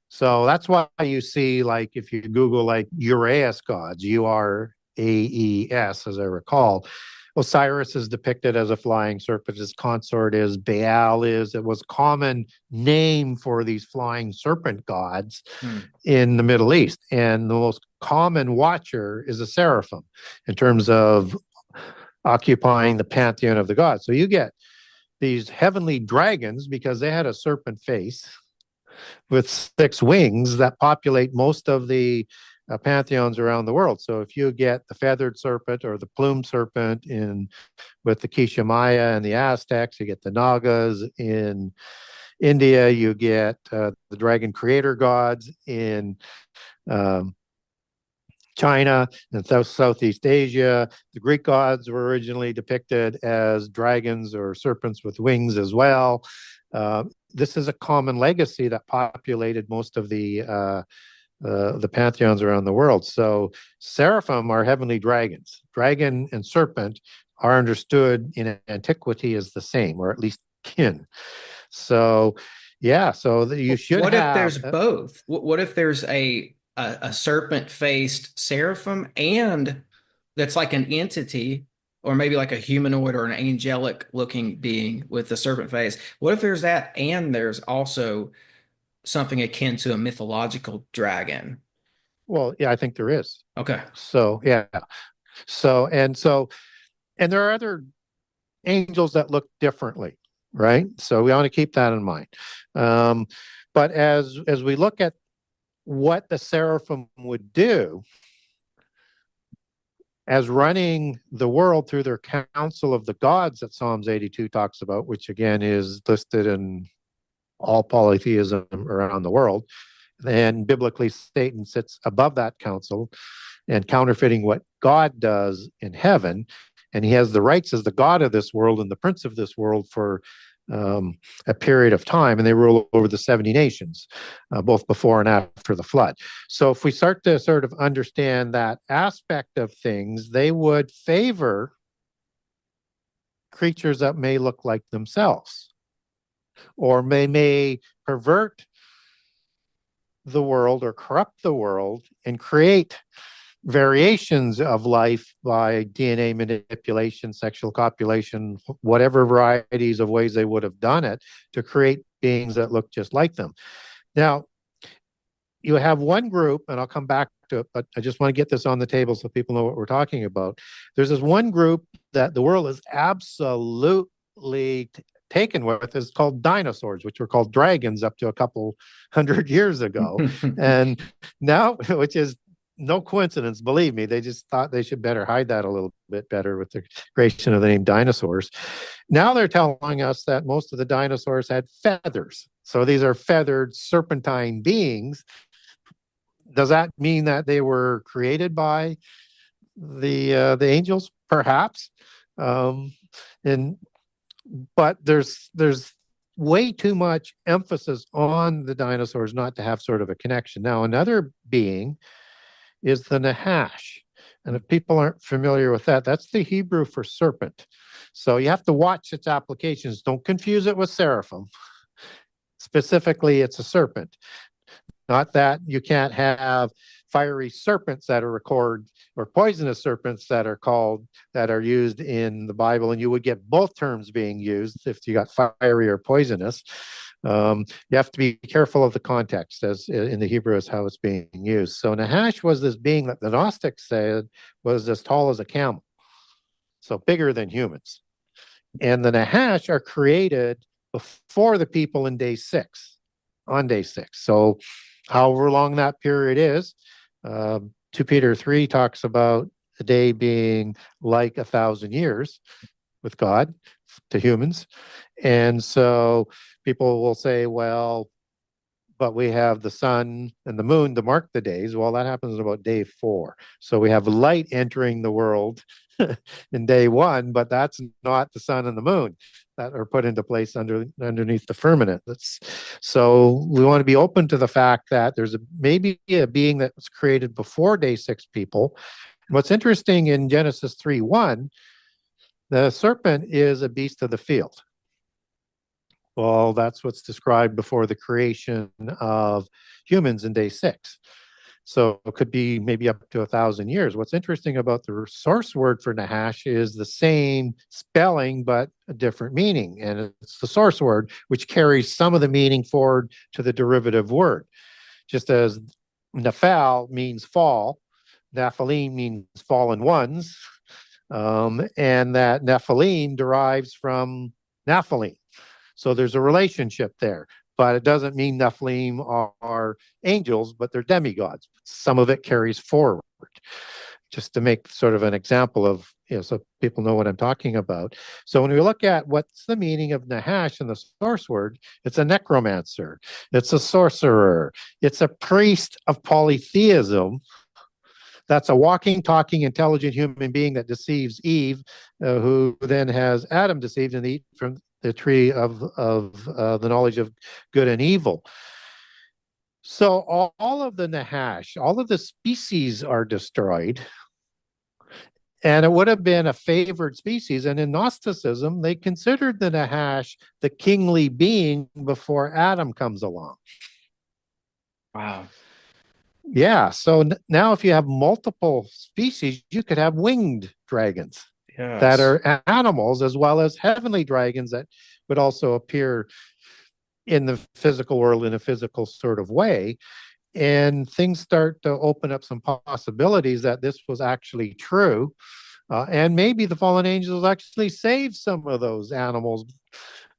So that's why you see, like, if you Google like Uraeus gods, Uraes, as I recall, Osiris is depicted as a flying serpent. His consort is Baal. It was a common name for these flying serpent gods in the Middle East, and the most common watcher is a seraphim in terms of occupying the pantheon of the gods. So you get these heavenly dragons because they had a serpent face with 6 wings that populate most of the pantheons around the world. So if you get the feathered serpent or the plumed serpent in with the Quiché Maya and the Aztecs, you get the Nagas in India, you get the dragon creator gods in um, China and Southeast Asia. The Greek gods were originally depicted as dragons or serpents with wings as well. This is a common legacy that populated most of the pantheons around the world. So seraphim are heavenly dragons. Dragon and serpent are understood in antiquity as the same, or at least kin. So, yeah, so you should what if have. there's both? What if there's a serpent-faced seraphim and that's like an entity, or maybe like a humanoid or an angelic looking being with the serpent face? What if there's that and there's also something akin to a mythological dragon? Well, yeah, I think there is. Okay. So, yeah. So, and there are other angels that look differently, right? So we want to keep that in mind. Um, but as we look at what the seraphim would do as running the world through their council of the gods that Psalms 82 talks about, which again is listed in all polytheism around the world. And biblically, Satan sits above that council and counterfeiting what God does in heaven. And he has the rights as the God of this world and the prince of this world for a period of time. And they rule over the 70 nations, both before and after the flood. So if we start to sort of understand that aspect of things, they would favor creatures that may look like themselves or may pervert the world or corrupt the world and create variations of life by DNA manipulation, sexual copulation, whatever varieties of ways they would have done it to create beings that look just like them. Now, you have one group, and I'll come back to it, but I just want to get this on the table so people know what we're talking about. There's this one group that the world is absolutely taken with, is called dinosaurs, which were called dragons up to a couple 100 years ago. And now, which is no coincidence, believe me, they just thought they should better hide that a little bit better with the creation of the name dinosaurs. Now they're telling us that most of the dinosaurs had feathers. So these are feathered serpentine beings. Does that mean that they were created by the angels? Perhaps. And but there's way too much emphasis on the dinosaurs not to have sort of a connection. Now, another being is the Nahash. And if people aren't familiar with that, that's the Hebrew for serpent. So you have to watch its applications. Don't confuse it with seraphim. Specifically, it's a serpent. Not that you can't have fiery serpents that are recorded or poisonous serpents that are used in the Bible, and you would get both terms being used if you got fiery or poisonous. You have to be careful of the context as in the Hebrew as how it's being used. So Nahash was this being that the Gnostics said was as tall as a camel, so bigger than humans. And the Nahash are created before the people in day 6, on day 6. So however long that period is, 2 Peter 3 talks about a day being like 1,000 years with God to humans. And so people will say, well, but we have the sun and the moon to mark the days. Well, that happens about day 4. So we have light entering the world in day 1, but that's not the sun and the moon that are put into place underneath the firmament. So we want to be open to the fact that there's maybe a being that was created before day 6 people. What's interesting in Genesis 3:1, the serpent is a beast of the field. Well, that's what's described before the creation of humans in day 6. So it could be maybe up to 1,000 years. What's interesting about the source word for Nahash is the same spelling, but a different meaning. And it's the source word, which carries some of the meaning forward to the derivative word. Just as Nephal means fall, Nephilim means fallen ones, and that Nephilim derives from Nephilim. So there's a relationship there, but it doesn't mean Nephilim are angels, but they're demigods. Some of it carries forward. Just to make sort of an example of, so people know what I'm talking about. So when we look at what's the meaning of Nahash in the source word, it's a necromancer, it's a sorcerer, it's a priest of polytheism. That's a walking, talking, intelligent human being that deceives Eve, who then has Adam deceived and eat from the tree of the knowledge of good and evil. So all of the Nahash, all of the species are destroyed. And it would have been a favored species. And in Gnosticism, they considered the Nahash the kingly being before Adam comes along. Wow. Yeah. So now if you have multiple species, you could have winged dragons. Yes. That are animals, as well as heavenly dragons that would also appear in the physical world in a physical sort of way. And things start to open up some possibilities that this was actually true. And maybe the fallen angels actually saved some of those animals,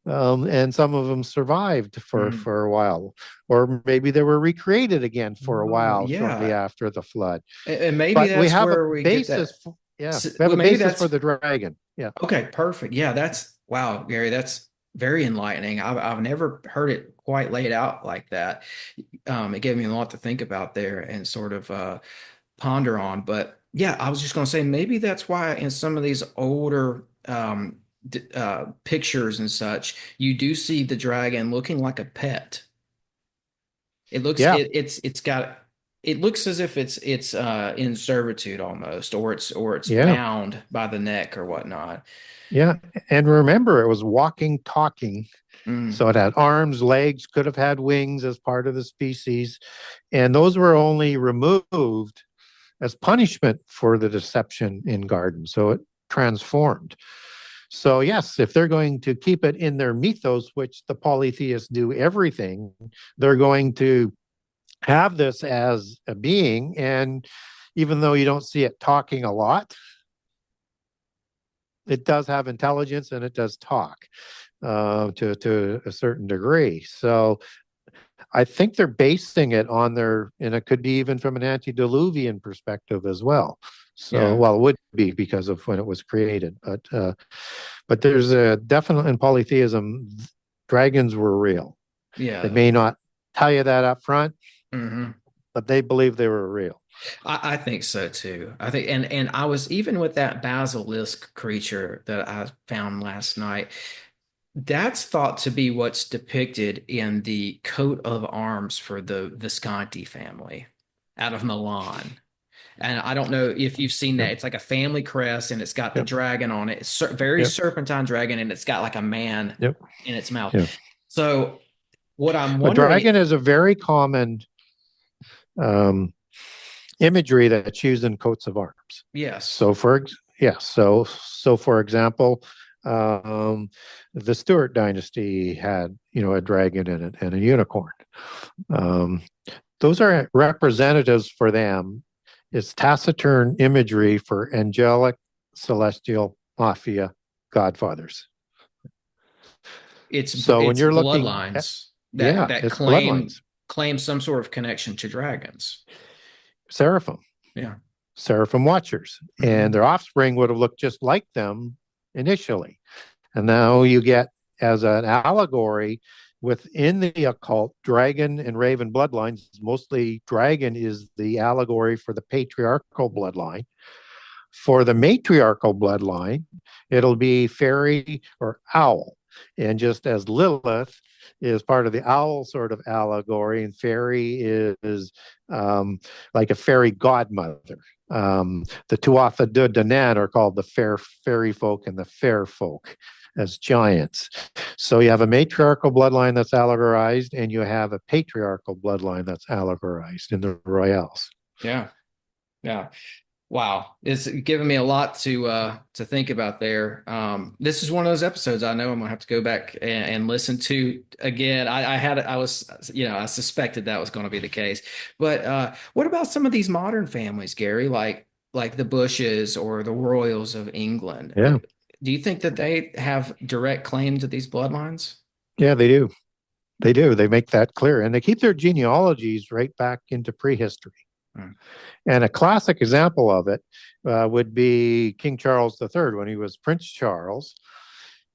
and some of them survived for a while. Or maybe they were recreated again for a while shortly after the flood. And maybe but that's we have where a we basis get that. Yeah, So, we have well, a maybe basis that's for the dragon. Yeah. okay. Perfect. Yeah, that's wow, Gary. That's very enlightening. I've never heard it quite laid out like that. It gave me a lot to think about there and sort of ponder on. But yeah, I was just going to say maybe that's why in some of these older pictures and such, you do see the dragon looking like a pet. It looks Yeah. it's got it looks as if it's in servitude almost, or it's Yeah. bound by the neck or whatnot. Yeah. And remember, it was walking, talking. Mm. So it had arms, legs, could have had wings as part of the species. And those were only removed as punishment for the deception in Garden. So it transformed. So, yes, if they're going to keep it in their mythos, which the polytheists do everything, they're going to have this as a being. And even though you don't see it talking a lot, it does have intelligence and it does talk to a certain degree. So I think they're basing it on and it could be even from an antediluvian perspective as well. So, well, it would be because of when it was created, but there's a definite in polytheism, dragons were real. Yeah. They may not tell you that up front, Mm-hmm. but they believe they were real. I think so too. I think, and I was even with that basilisk creature that I found last night. That's thought to be what's depicted in the coat of arms for the Visconti family out of Milan. And I don't know if you've seen that. It's like a family crest and it's got the dragon on it. It's very serpentine dragon and it's got like a man in its mouth. So what I'm wondering. A dragon is a very common imagery that's used in coats of arms. Yes. So for example, the Stuart dynasty had, a dragon in it and a unicorn. Those are representatives for them. It's taciturn imagery for angelic, celestial, mafia godfathers. When you're looking bloodlines that claim some sort of connection to dragons. Seraphim. Yeah. Seraphim watchers. Mm-hmm. And their offspring would have looked just like them initially. And now you get, as an allegory, within the occult, dragon and raven bloodlines, mostly dragon is the allegory for the patriarchal bloodline. For the matriarchal bloodline, it'll be fairy or owl. And just as Lilith is part of the owl sort of allegory, and fairy is like a fairy godmother. The Tuatha De Danann are called the fair fairy folk and the fair folk as giants. So you have a matriarchal bloodline that's allegorized, and you have a patriarchal bloodline that's allegorized in the Royals. Yeah. Yeah. Wow, it's given me a lot to think about there. This is one of those episodes I know I'm gonna have to go back and listen to again. I suspected that was going to be the case. But what about some of these modern families, Gary, like the Bushes or the Royals of England? Yeah. Do you think that they have direct claim to these bloodlines? Yeah, they do. They do. They make that clear. And they keep their genealogies right back into prehistory. Hmm. And a classic example of it would be King Charles III when he was Prince Charles.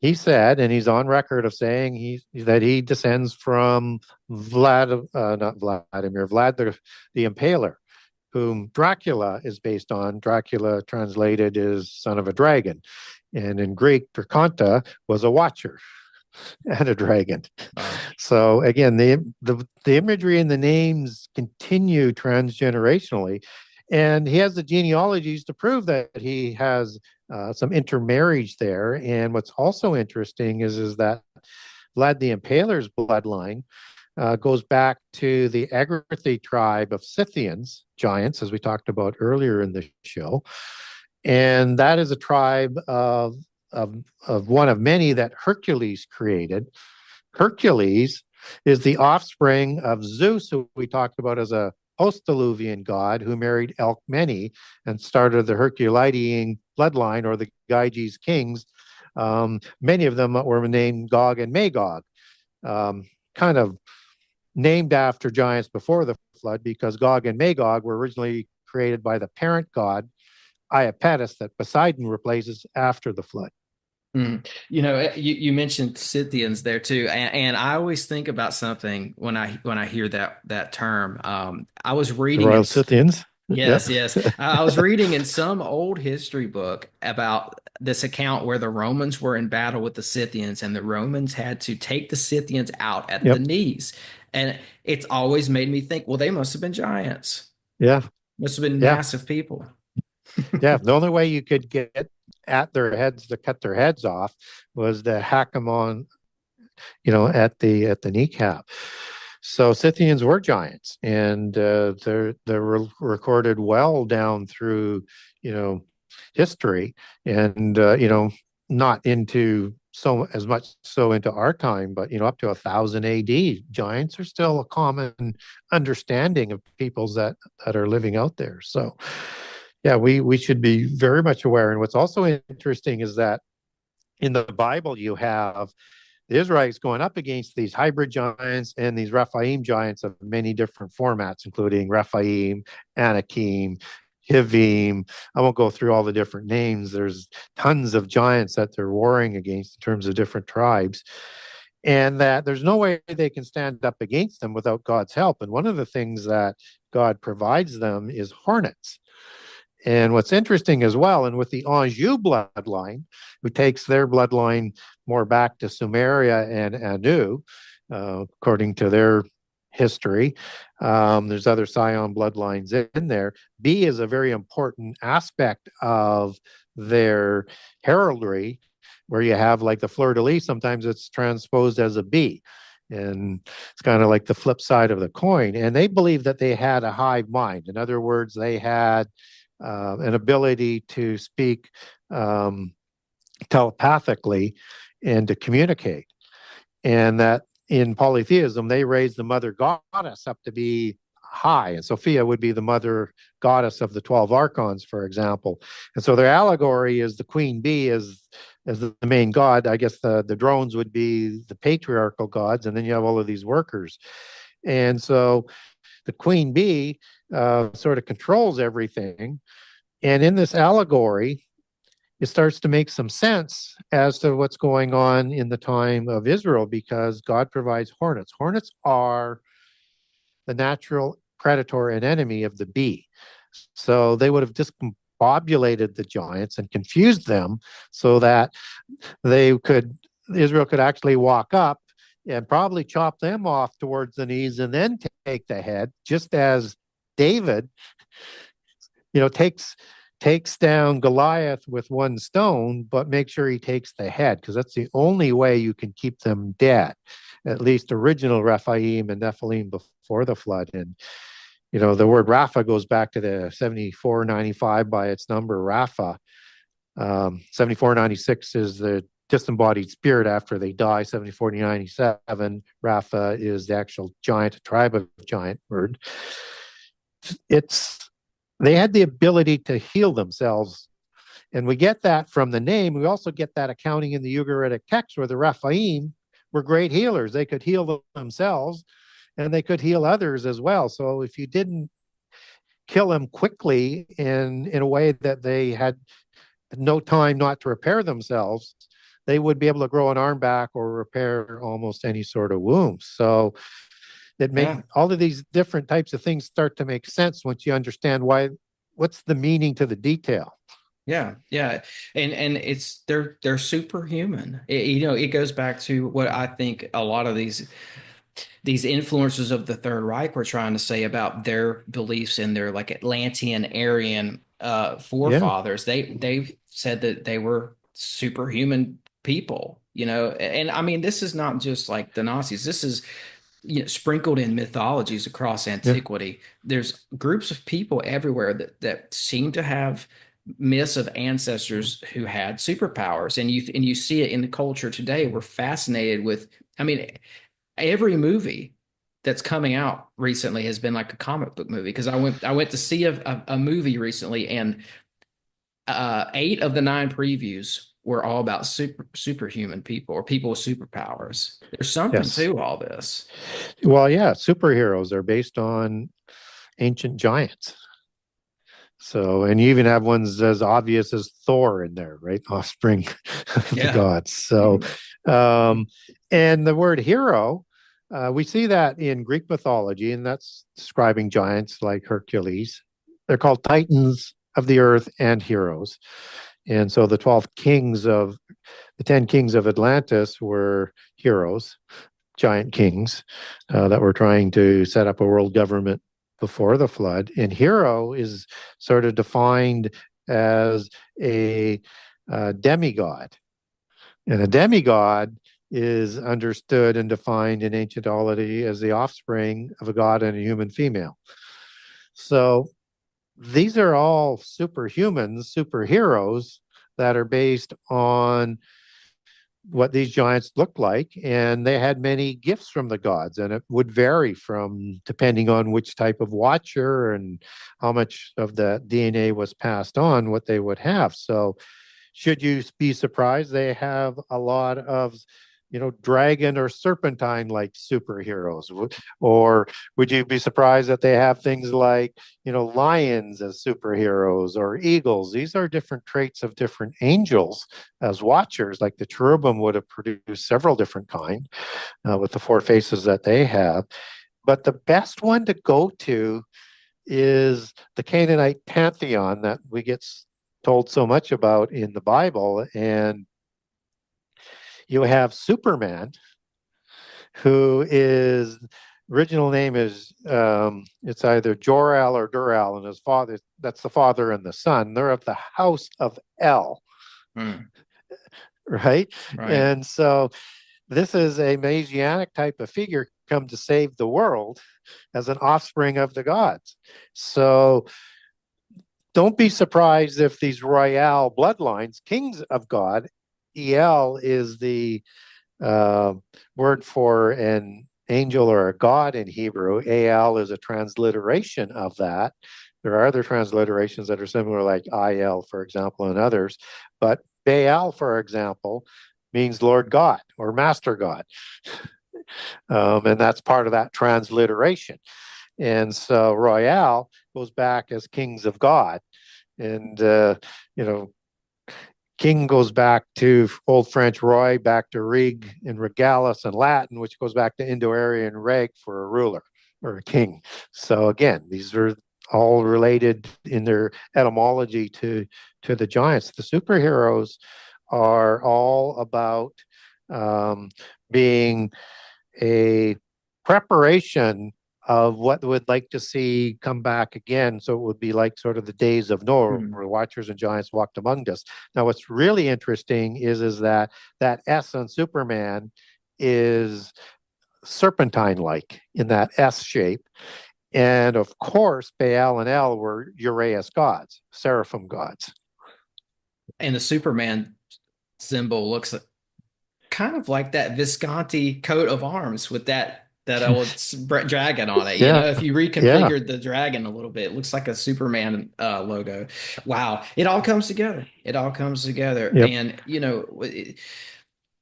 He said, and he's on record of saying that he descends from Vlad the Impaler, whom Dracula is based on. Dracula translated is son of a dragon. And in Greek, Draconta was a watcher and a dragon. So again, the imagery and the names continue transgenerationally, and he has the genealogies to prove that he has some intermarriage there. And what's also interesting is that Vlad the Impaler's bloodline goes back to the Agrathi tribe of Scythians, giants, as we talked about earlier in the show. And that is a tribe of one of many that Hercules created. Hercules is the offspring of Zeus, who we talked about as a post-Diluvian god who married Alcmene and started the Herculean bloodline, or the Gyges kings. Many of them were named Gog and Magog, kind of named after giants before the flood, because Gog and Magog were originally created by the parent god Iapetus that Poseidon replaces after the flood. Mm. You mentioned Scythians there too, and I always think about something when I hear that term. I was The reading Royal Scythians. yes, Yep. yes. I was reading in some old history book about this account where the Romans were in battle with the Scythians, and the Romans had to take the Scythians out at the Yep. knees. And it's always made me think, well, they must have been giants. Yeah. Must have been Yeah. massive people. Yeah. The only way you could get at their heads to cut their heads off was to hack them on, at the kneecap. So Scythians were giants, and they're recorded well down through history, and not into so as much so into our time, but up to 1000 AD, giants are still a common understanding of peoples that are living out there. So yeah, we should be very much aware. And what's also interesting is that in the Bible you have the Israelites going up against these hybrid giants and these Rephaim giants of many different formats, including Rephaim, Anakim, Hivim. I won't go through all the different names. There's tons of giants that they're warring against in terms of different tribes. And that there's no way they can stand up against them without God's help. And one of the things that God provides them is hornets. And what's interesting as well, and with the Anjou bloodline, who takes their bloodline more back to Sumeria and Anu, according to their history, there's other Scion bloodlines in there. B is a very important aspect of their heraldry, where you have like the fleur-de-lis, sometimes it's transposed as a B. And it's kind of like the flip side of the coin. And they believe that they had a hive mind. In other words, they had an ability to speak telepathically and to communicate. And that in polytheism, they raised the mother goddess up to be high. And Sophia would be the mother goddess of the 12 archons, for example. And so their allegory is the queen bee as the main god. I guess the drones would be the patriarchal gods. And then you have all of these workers. And so the queen bee sort of controls everything. And in this allegory, it starts to make some sense as to what's going on in the time of Israel, because God provides hornets. Hornets are the natural predator and enemy of the bee. So they would have discombobulated the giants and confused them so that Israel could actually walk up and probably chop them off towards the knees and then take the head, just as David, takes down Goliath with one stone, but make sure he takes the head, because that's the only way you can keep them dead. At least original Rephaim and Nephilim before the flood. And the word Rapha goes back to the 7495 by its number, Rapha. 7496 is the disembodied spirit after they die. 7497, Rapha is the actual giant, tribe of giant word. They had the ability to heal themselves. And we get that from the name. We also get that accounting in the Ugaritic text where the Rephaim were great healers. They could heal themselves and they could heal others as well. So if you didn't kill them quickly in a way that they had no time not to repair themselves, they would be able to grow an arm back or repair almost any sort of wound. So all of these different types of things start to make sense once you understand what's the meaning to the detail. Yeah, yeah, and they're superhuman. It goes back to what I think a lot of these influencers of the Third Reich were trying to say about their beliefs in their like Atlantean Aryan forefathers. They said that they were superhuman people, and I mean this is not just like the Nazis. This is sprinkled in mythologies across antiquity. There's groups of people everywhere that seem to have myths of ancestors who had superpowers, and you see it in the culture today. We're fascinated with, I mean, every movie that's coming out recently has been like a comic book movie, because I went to see a movie recently, and 8 of the 9 previews were all about superhuman people or people with superpowers. There's something to all this. Well, yeah, superheroes are based on ancient giants. So, and you even have ones as obvious as Thor in there, right? Offspring of the gods. So, and the word hero, we see that in Greek mythology, and that's describing giants like Hercules. They're called titans of the earth and heroes. And so the 10 kings of Atlantis were heroes, giant kings that were trying to set up a world government before the flood. And hero is sort of defined as a demigod. And a demigod is understood and defined in ancientology as the offspring of a god and a human female. So these are all superhumans, superheroes that are based on what these giants looked like, and they had many gifts from the gods, and it would vary from depending on which type of watcher and how much of the DNA was passed on, what they would have. So should you be surprised they have a lot of dragon or serpentine like superheroes? Or would you be surprised that they have things like lions as superheroes or eagles? These are different traits of different angels as watchers. Like the cherubim would have produced several different kinds with the 4 faces that they have. But the best one to go to is the Canaanite pantheon that we get told so much about in the Bible. And you have Superman, who is original name is it's either Jor-El or Dur-El, and his father, that's the father and the son. They're of the house of El. Right? And so this is a Messianic type of figure come to save the world as an offspring of the gods. So don't be surprised if these royal bloodlines, kings of God, El is the word for an angel or a god in Hebrew. Al is a transliteration of that. There are other transliterations that are similar, like Il, for example, and others. But Baal, for example, means Lord God or Master God. And that's part of that transliteration. And so Royal goes back as kings of God. And, king goes back to Old French roi, back to rig and regalis and Latin, which goes back to Indo-Aryan reg for a ruler or a king. So again, these are all related in their etymology to the giants. The superheroes are all about being a preparation of what would like to see come back again. So it would be like sort of the days of Noah, where Watchers and Giants walked among us. Now, what's really interesting is that S on Superman is serpentine-like in that S shape. And of course, Baal and El were Uraeus gods, seraphim gods. And the Superman symbol looks kind of like that Visconti coat of arms with that old dragon on it. You know, if you reconfigured the dragon a little bit, it looks like a Superman logo. Wow, it all comes together. It all comes together. Yep. And you know,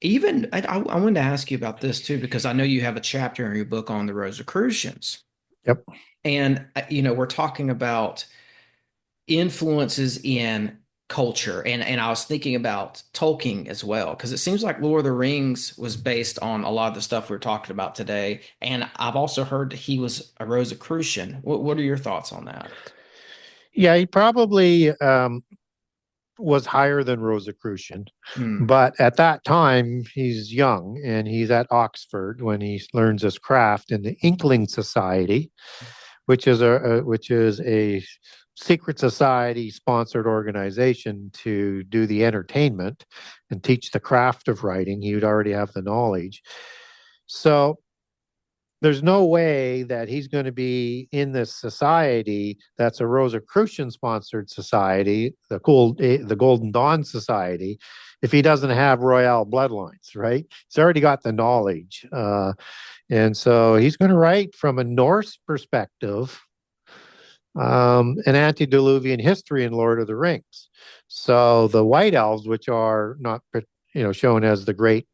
even I wanted to ask you about this too, because I know you have a chapter in your book on the Rosicrucians. Yep. And you know, we're talking about influences in culture, and I was thinking about Tolkien as well, because it seems like Lord of the Rings was based on a lot of the stuff we're talking about today, and I've also heard that he was a Rosicrucian. What are your thoughts on that? Yeah, he probably was higher than Rosicrucian, but at that time he's young and he's at Oxford when he learns his craft in the Inkling Society, which is a secret society sponsored organization to do the entertainment and teach the craft of writing. He would already have the knowledge. So there's no way that he's going to be in this society that's a Rosicrucian sponsored society, the Golden Dawn Society, if he doesn't have royal bloodlines, right? He's already got the knowledge. And so he's going to write from a Norse perspective, an antediluvian history in Lord of the Rings. So the White Elves, which are not, shown as the great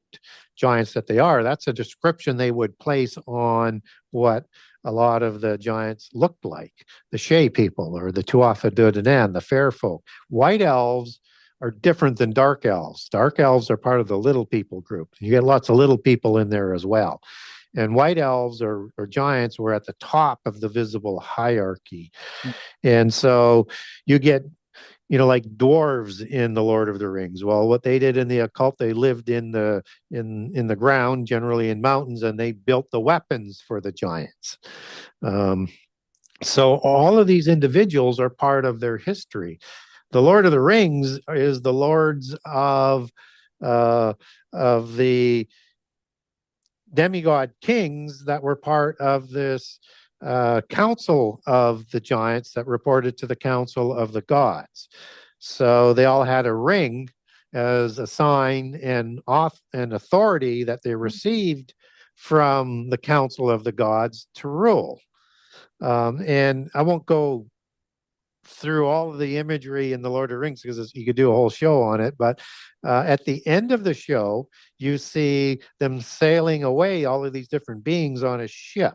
giants that they are, that's a description they would place on what a lot of the giants looked like. The Shea people or the Tuatha De Danann, the fair folk. White elves are different than dark elves. Dark elves are part of the little people group. You get lots of little people in there as well. And white elves or giants were at the top of the visible hierarchy. And so you get like dwarves in the Lord of the Rings. Well, what they did in the occult, they lived in the ground, generally in mountains, and they built the weapons for the giants. So all of these individuals are part of their history. The Lord of the Rings is the lords of the demigod kings that were part of this council of the giants that reported to the council of the gods. So they all had a ring as a sign and authority that they received from the council of the gods to rule. And I won't go through all of the imagery in the Lord of the Rings because you could do a whole show on it. But at the end of the show, you see them sailing away, all of these different beings on a ship,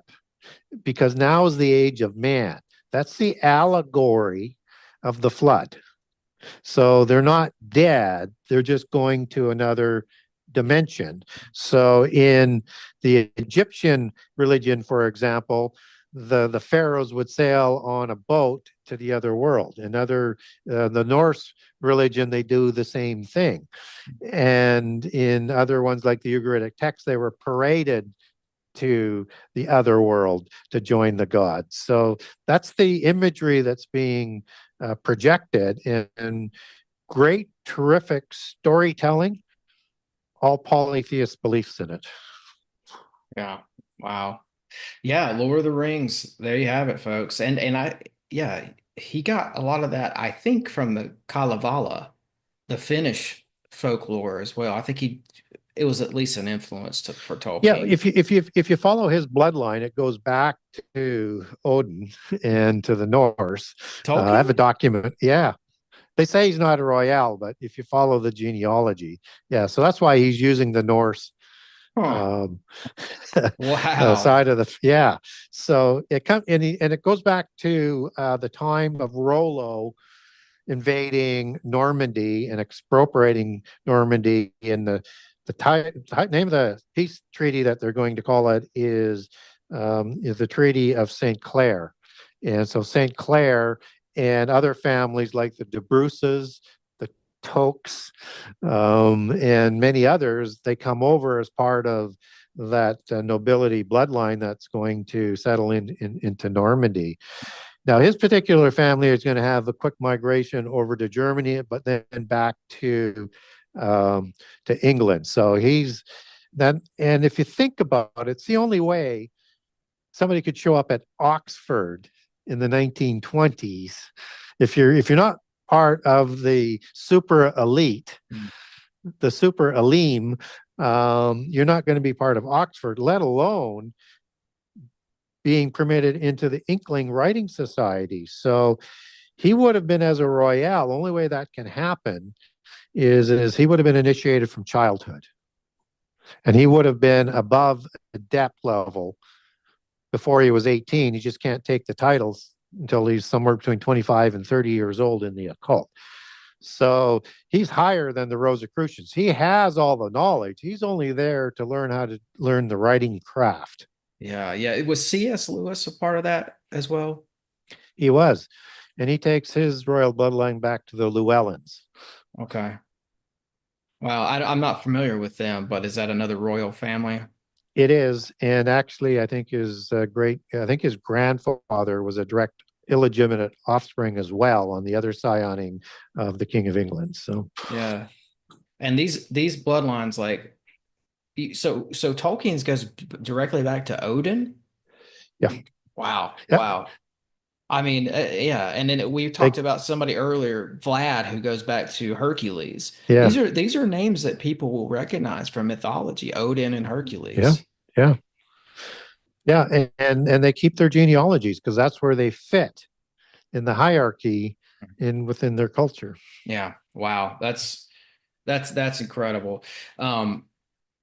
because now is the age of man. That's the allegory of the flood. So they're not dead. They're just going to another dimension. So in the Egyptian religion, for example, the pharaohs would sail on a boat to the other world. In the Norse religion, they do the same thing. And in other ones like the Ugaritic text, they were paraded to the other world to join the gods. So that's the imagery that's being projected, and great, terrific storytelling, all polytheist beliefs in it. Yeah. Wow. Yeah, Lord of the Rings. There you have it, folks. And he got a lot of that, I think, from the Kalevala, the Finnish folklore as well. I think it was at least an influence for Tolkien. Yeah, if you follow his bloodline, it goes back to Odin and to the Norse. I have a document. Yeah. They say he's not a royale, but if you follow the genealogy, yeah. So that's why he's using the Norse wow side of the So it comes and it goes back to the time of Rollo invading Normandy and expropriating Normandy. In the name of the peace treaty that they're going to call it is the Treaty of St. Clair. And so St. Clair and other families like the De Bruces, the Tokes, and many others, they come over as part of that nobility bloodline that's going to settle into Normandy. Now, his particular family is going to have a quick migration over to Germany, but then back to England. So he's that, and if you think about it, it's the only way somebody could show up at Oxford in the 1920s. If you're not part of the super elite, the super elime, you're not going to be part of Oxford, let alone being permitted into the Inkling Writing Society. So he would have been as a Royale. The only way that can happen is he would have been initiated from childhood. And he would have been above adept level before he was 18. He just can't take the titles until he's somewhere between 25 and 30 years old in the occult. So he's higher than the Rosicrucians. He has all the knowledge. He's only there to learn how to learn the writing craft. Yeah, yeah. Was C.S. Lewis a part of that as well? He was. And he takes his royal bloodline back to the Llewellyns. Okay. Well, I'm not familiar with them, but is that another royal family? It is. And actually, I think his grandfather was a direct illegitimate offspring as well on the other scioning of the King of England. So yeah. And these bloodlines, like, so Tolkien's goes directly back to Odin. Yeah. Wow. Yep. Wow. I mean, yeah. And then we talked about somebody earlier, Vlad, who goes back to Hercules. Yeah. These are names that people will recognize from mythology, Odin and Hercules. Yeah. Yeah. Yeah. And they keep their genealogies because that's where they fit in the hierarchy within their culture. Yeah. Wow. That's incredible.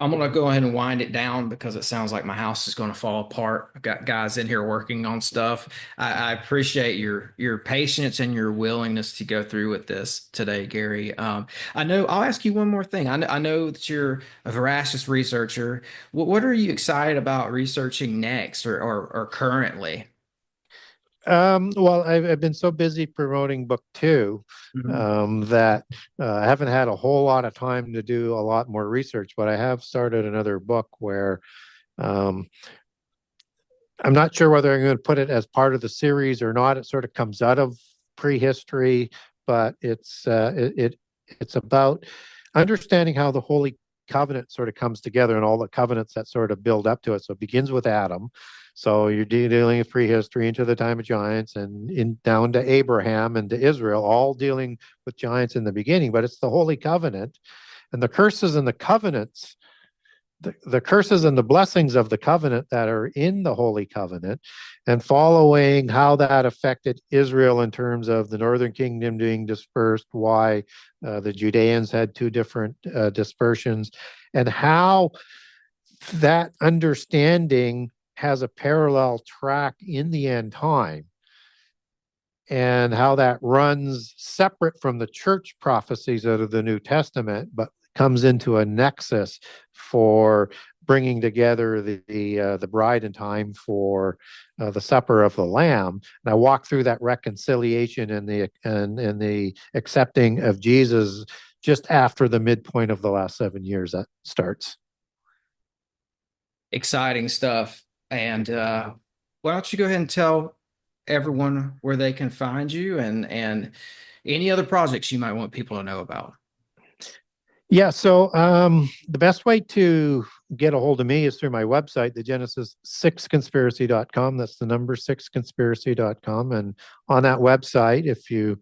I'm going to go ahead and wind it down because it sounds like my house is going to fall apart. I've got guys in here working on stuff. I appreciate your patience and your willingness to go through with this today, Gary. I know I'll ask you one more thing. I know that you're a voracious researcher. What are you excited about researching next or currently? Well, I've been so busy promoting book 2 that I haven't had a whole lot of time to do a lot more research, but I have started another book where I'm not sure whether I'm going to put it as part of the series or not. It sort of comes out of prehistory, but it's about understanding how the Holy Covenant sort of comes together and all the covenants that sort of build up to it. So it begins with Adam. So you're dealing with prehistory into the time of giants and down to Abraham and to Israel, all dealing with giants in the beginning, but it's the Holy Covenant and the curses and the covenants, the curses and the blessings of the covenant that are in the Holy Covenant, and following how that affected Israel in terms of the northern kingdom being dispersed, why the Judeans had 2 different dispersions, and how that understanding has a parallel track in the end time, and how that runs separate from the church prophecies out of the New Testament, but comes into a nexus for bringing together the bride in time for the supper of the Lamb. And I walk through that reconciliation and the accepting of Jesus just after the midpoint of the last 7 years that starts. Exciting stuff. And why don't you go ahead and tell everyone where they can find you and any other projects you might want people to know about? Yeah, so the best way to get a hold of me is through my website, the Genesis6conspiracy.com. That's the number 6conspiracy.com. And on that website, if you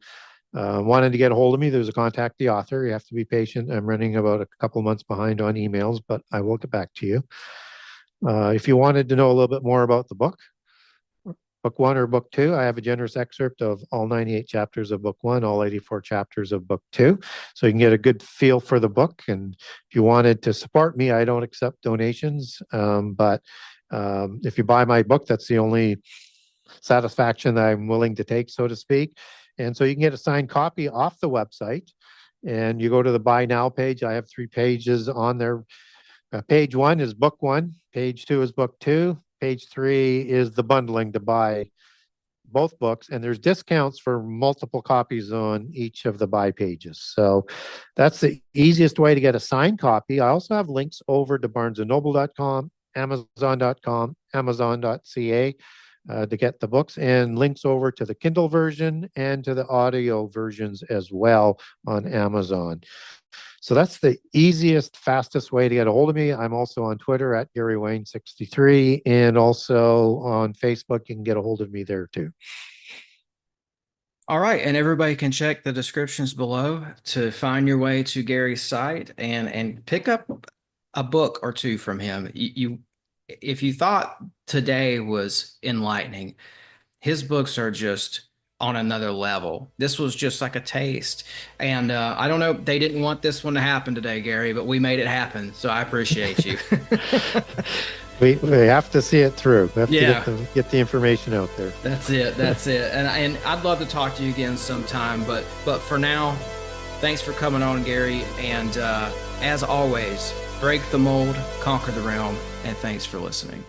wanted to get a hold of me, there's a contact the author. You have to be patient. I'm running about a couple months behind on emails, but I will get back to you. If you wanted to know a little bit more about the book 1 or book 2, I have a generous excerpt of all 98 chapters of book 1, all 84 chapters of book 2. So you can get a good feel for the book. And if you wanted to support me, I don't accept donations. But if you buy my book, that's the only satisfaction that I'm willing to take, so to speak. And so you can get a signed copy off the website, and you go to the Buy Now page. I have 3 pages on there. Page 1 is book 1, page 2 is book 2, page 3 is the bundling to buy both books, and there's discounts for multiple copies on each of the buy pages. So that's the easiest way to get a signed copy. I also have links over to barnesandnoble.com, amazon.com, amazon.ca to get the books, and links over to the Kindle version and to the audio versions as well on Amazon. So that's the easiest, fastest way to get a hold of me. I'm also on Twitter at GaryWayne63, and also on Facebook. You can get a hold of me there too. All right, and everybody can check the descriptions below to find your way to Gary's site and pick up a book or two from him. If you thought today was enlightening, his books are just on another level. This was just like a taste. And I don't know, they didn't want this one to happen today, Gary, but we made it happen. So I appreciate you. We have to see it through. We have Yeah. to get the information out there. That's it. That's it. And I'd love to talk to you again sometime. But for now, thanks for coming on, Gary. And as always, break the mold, conquer the realm, and thanks for listening.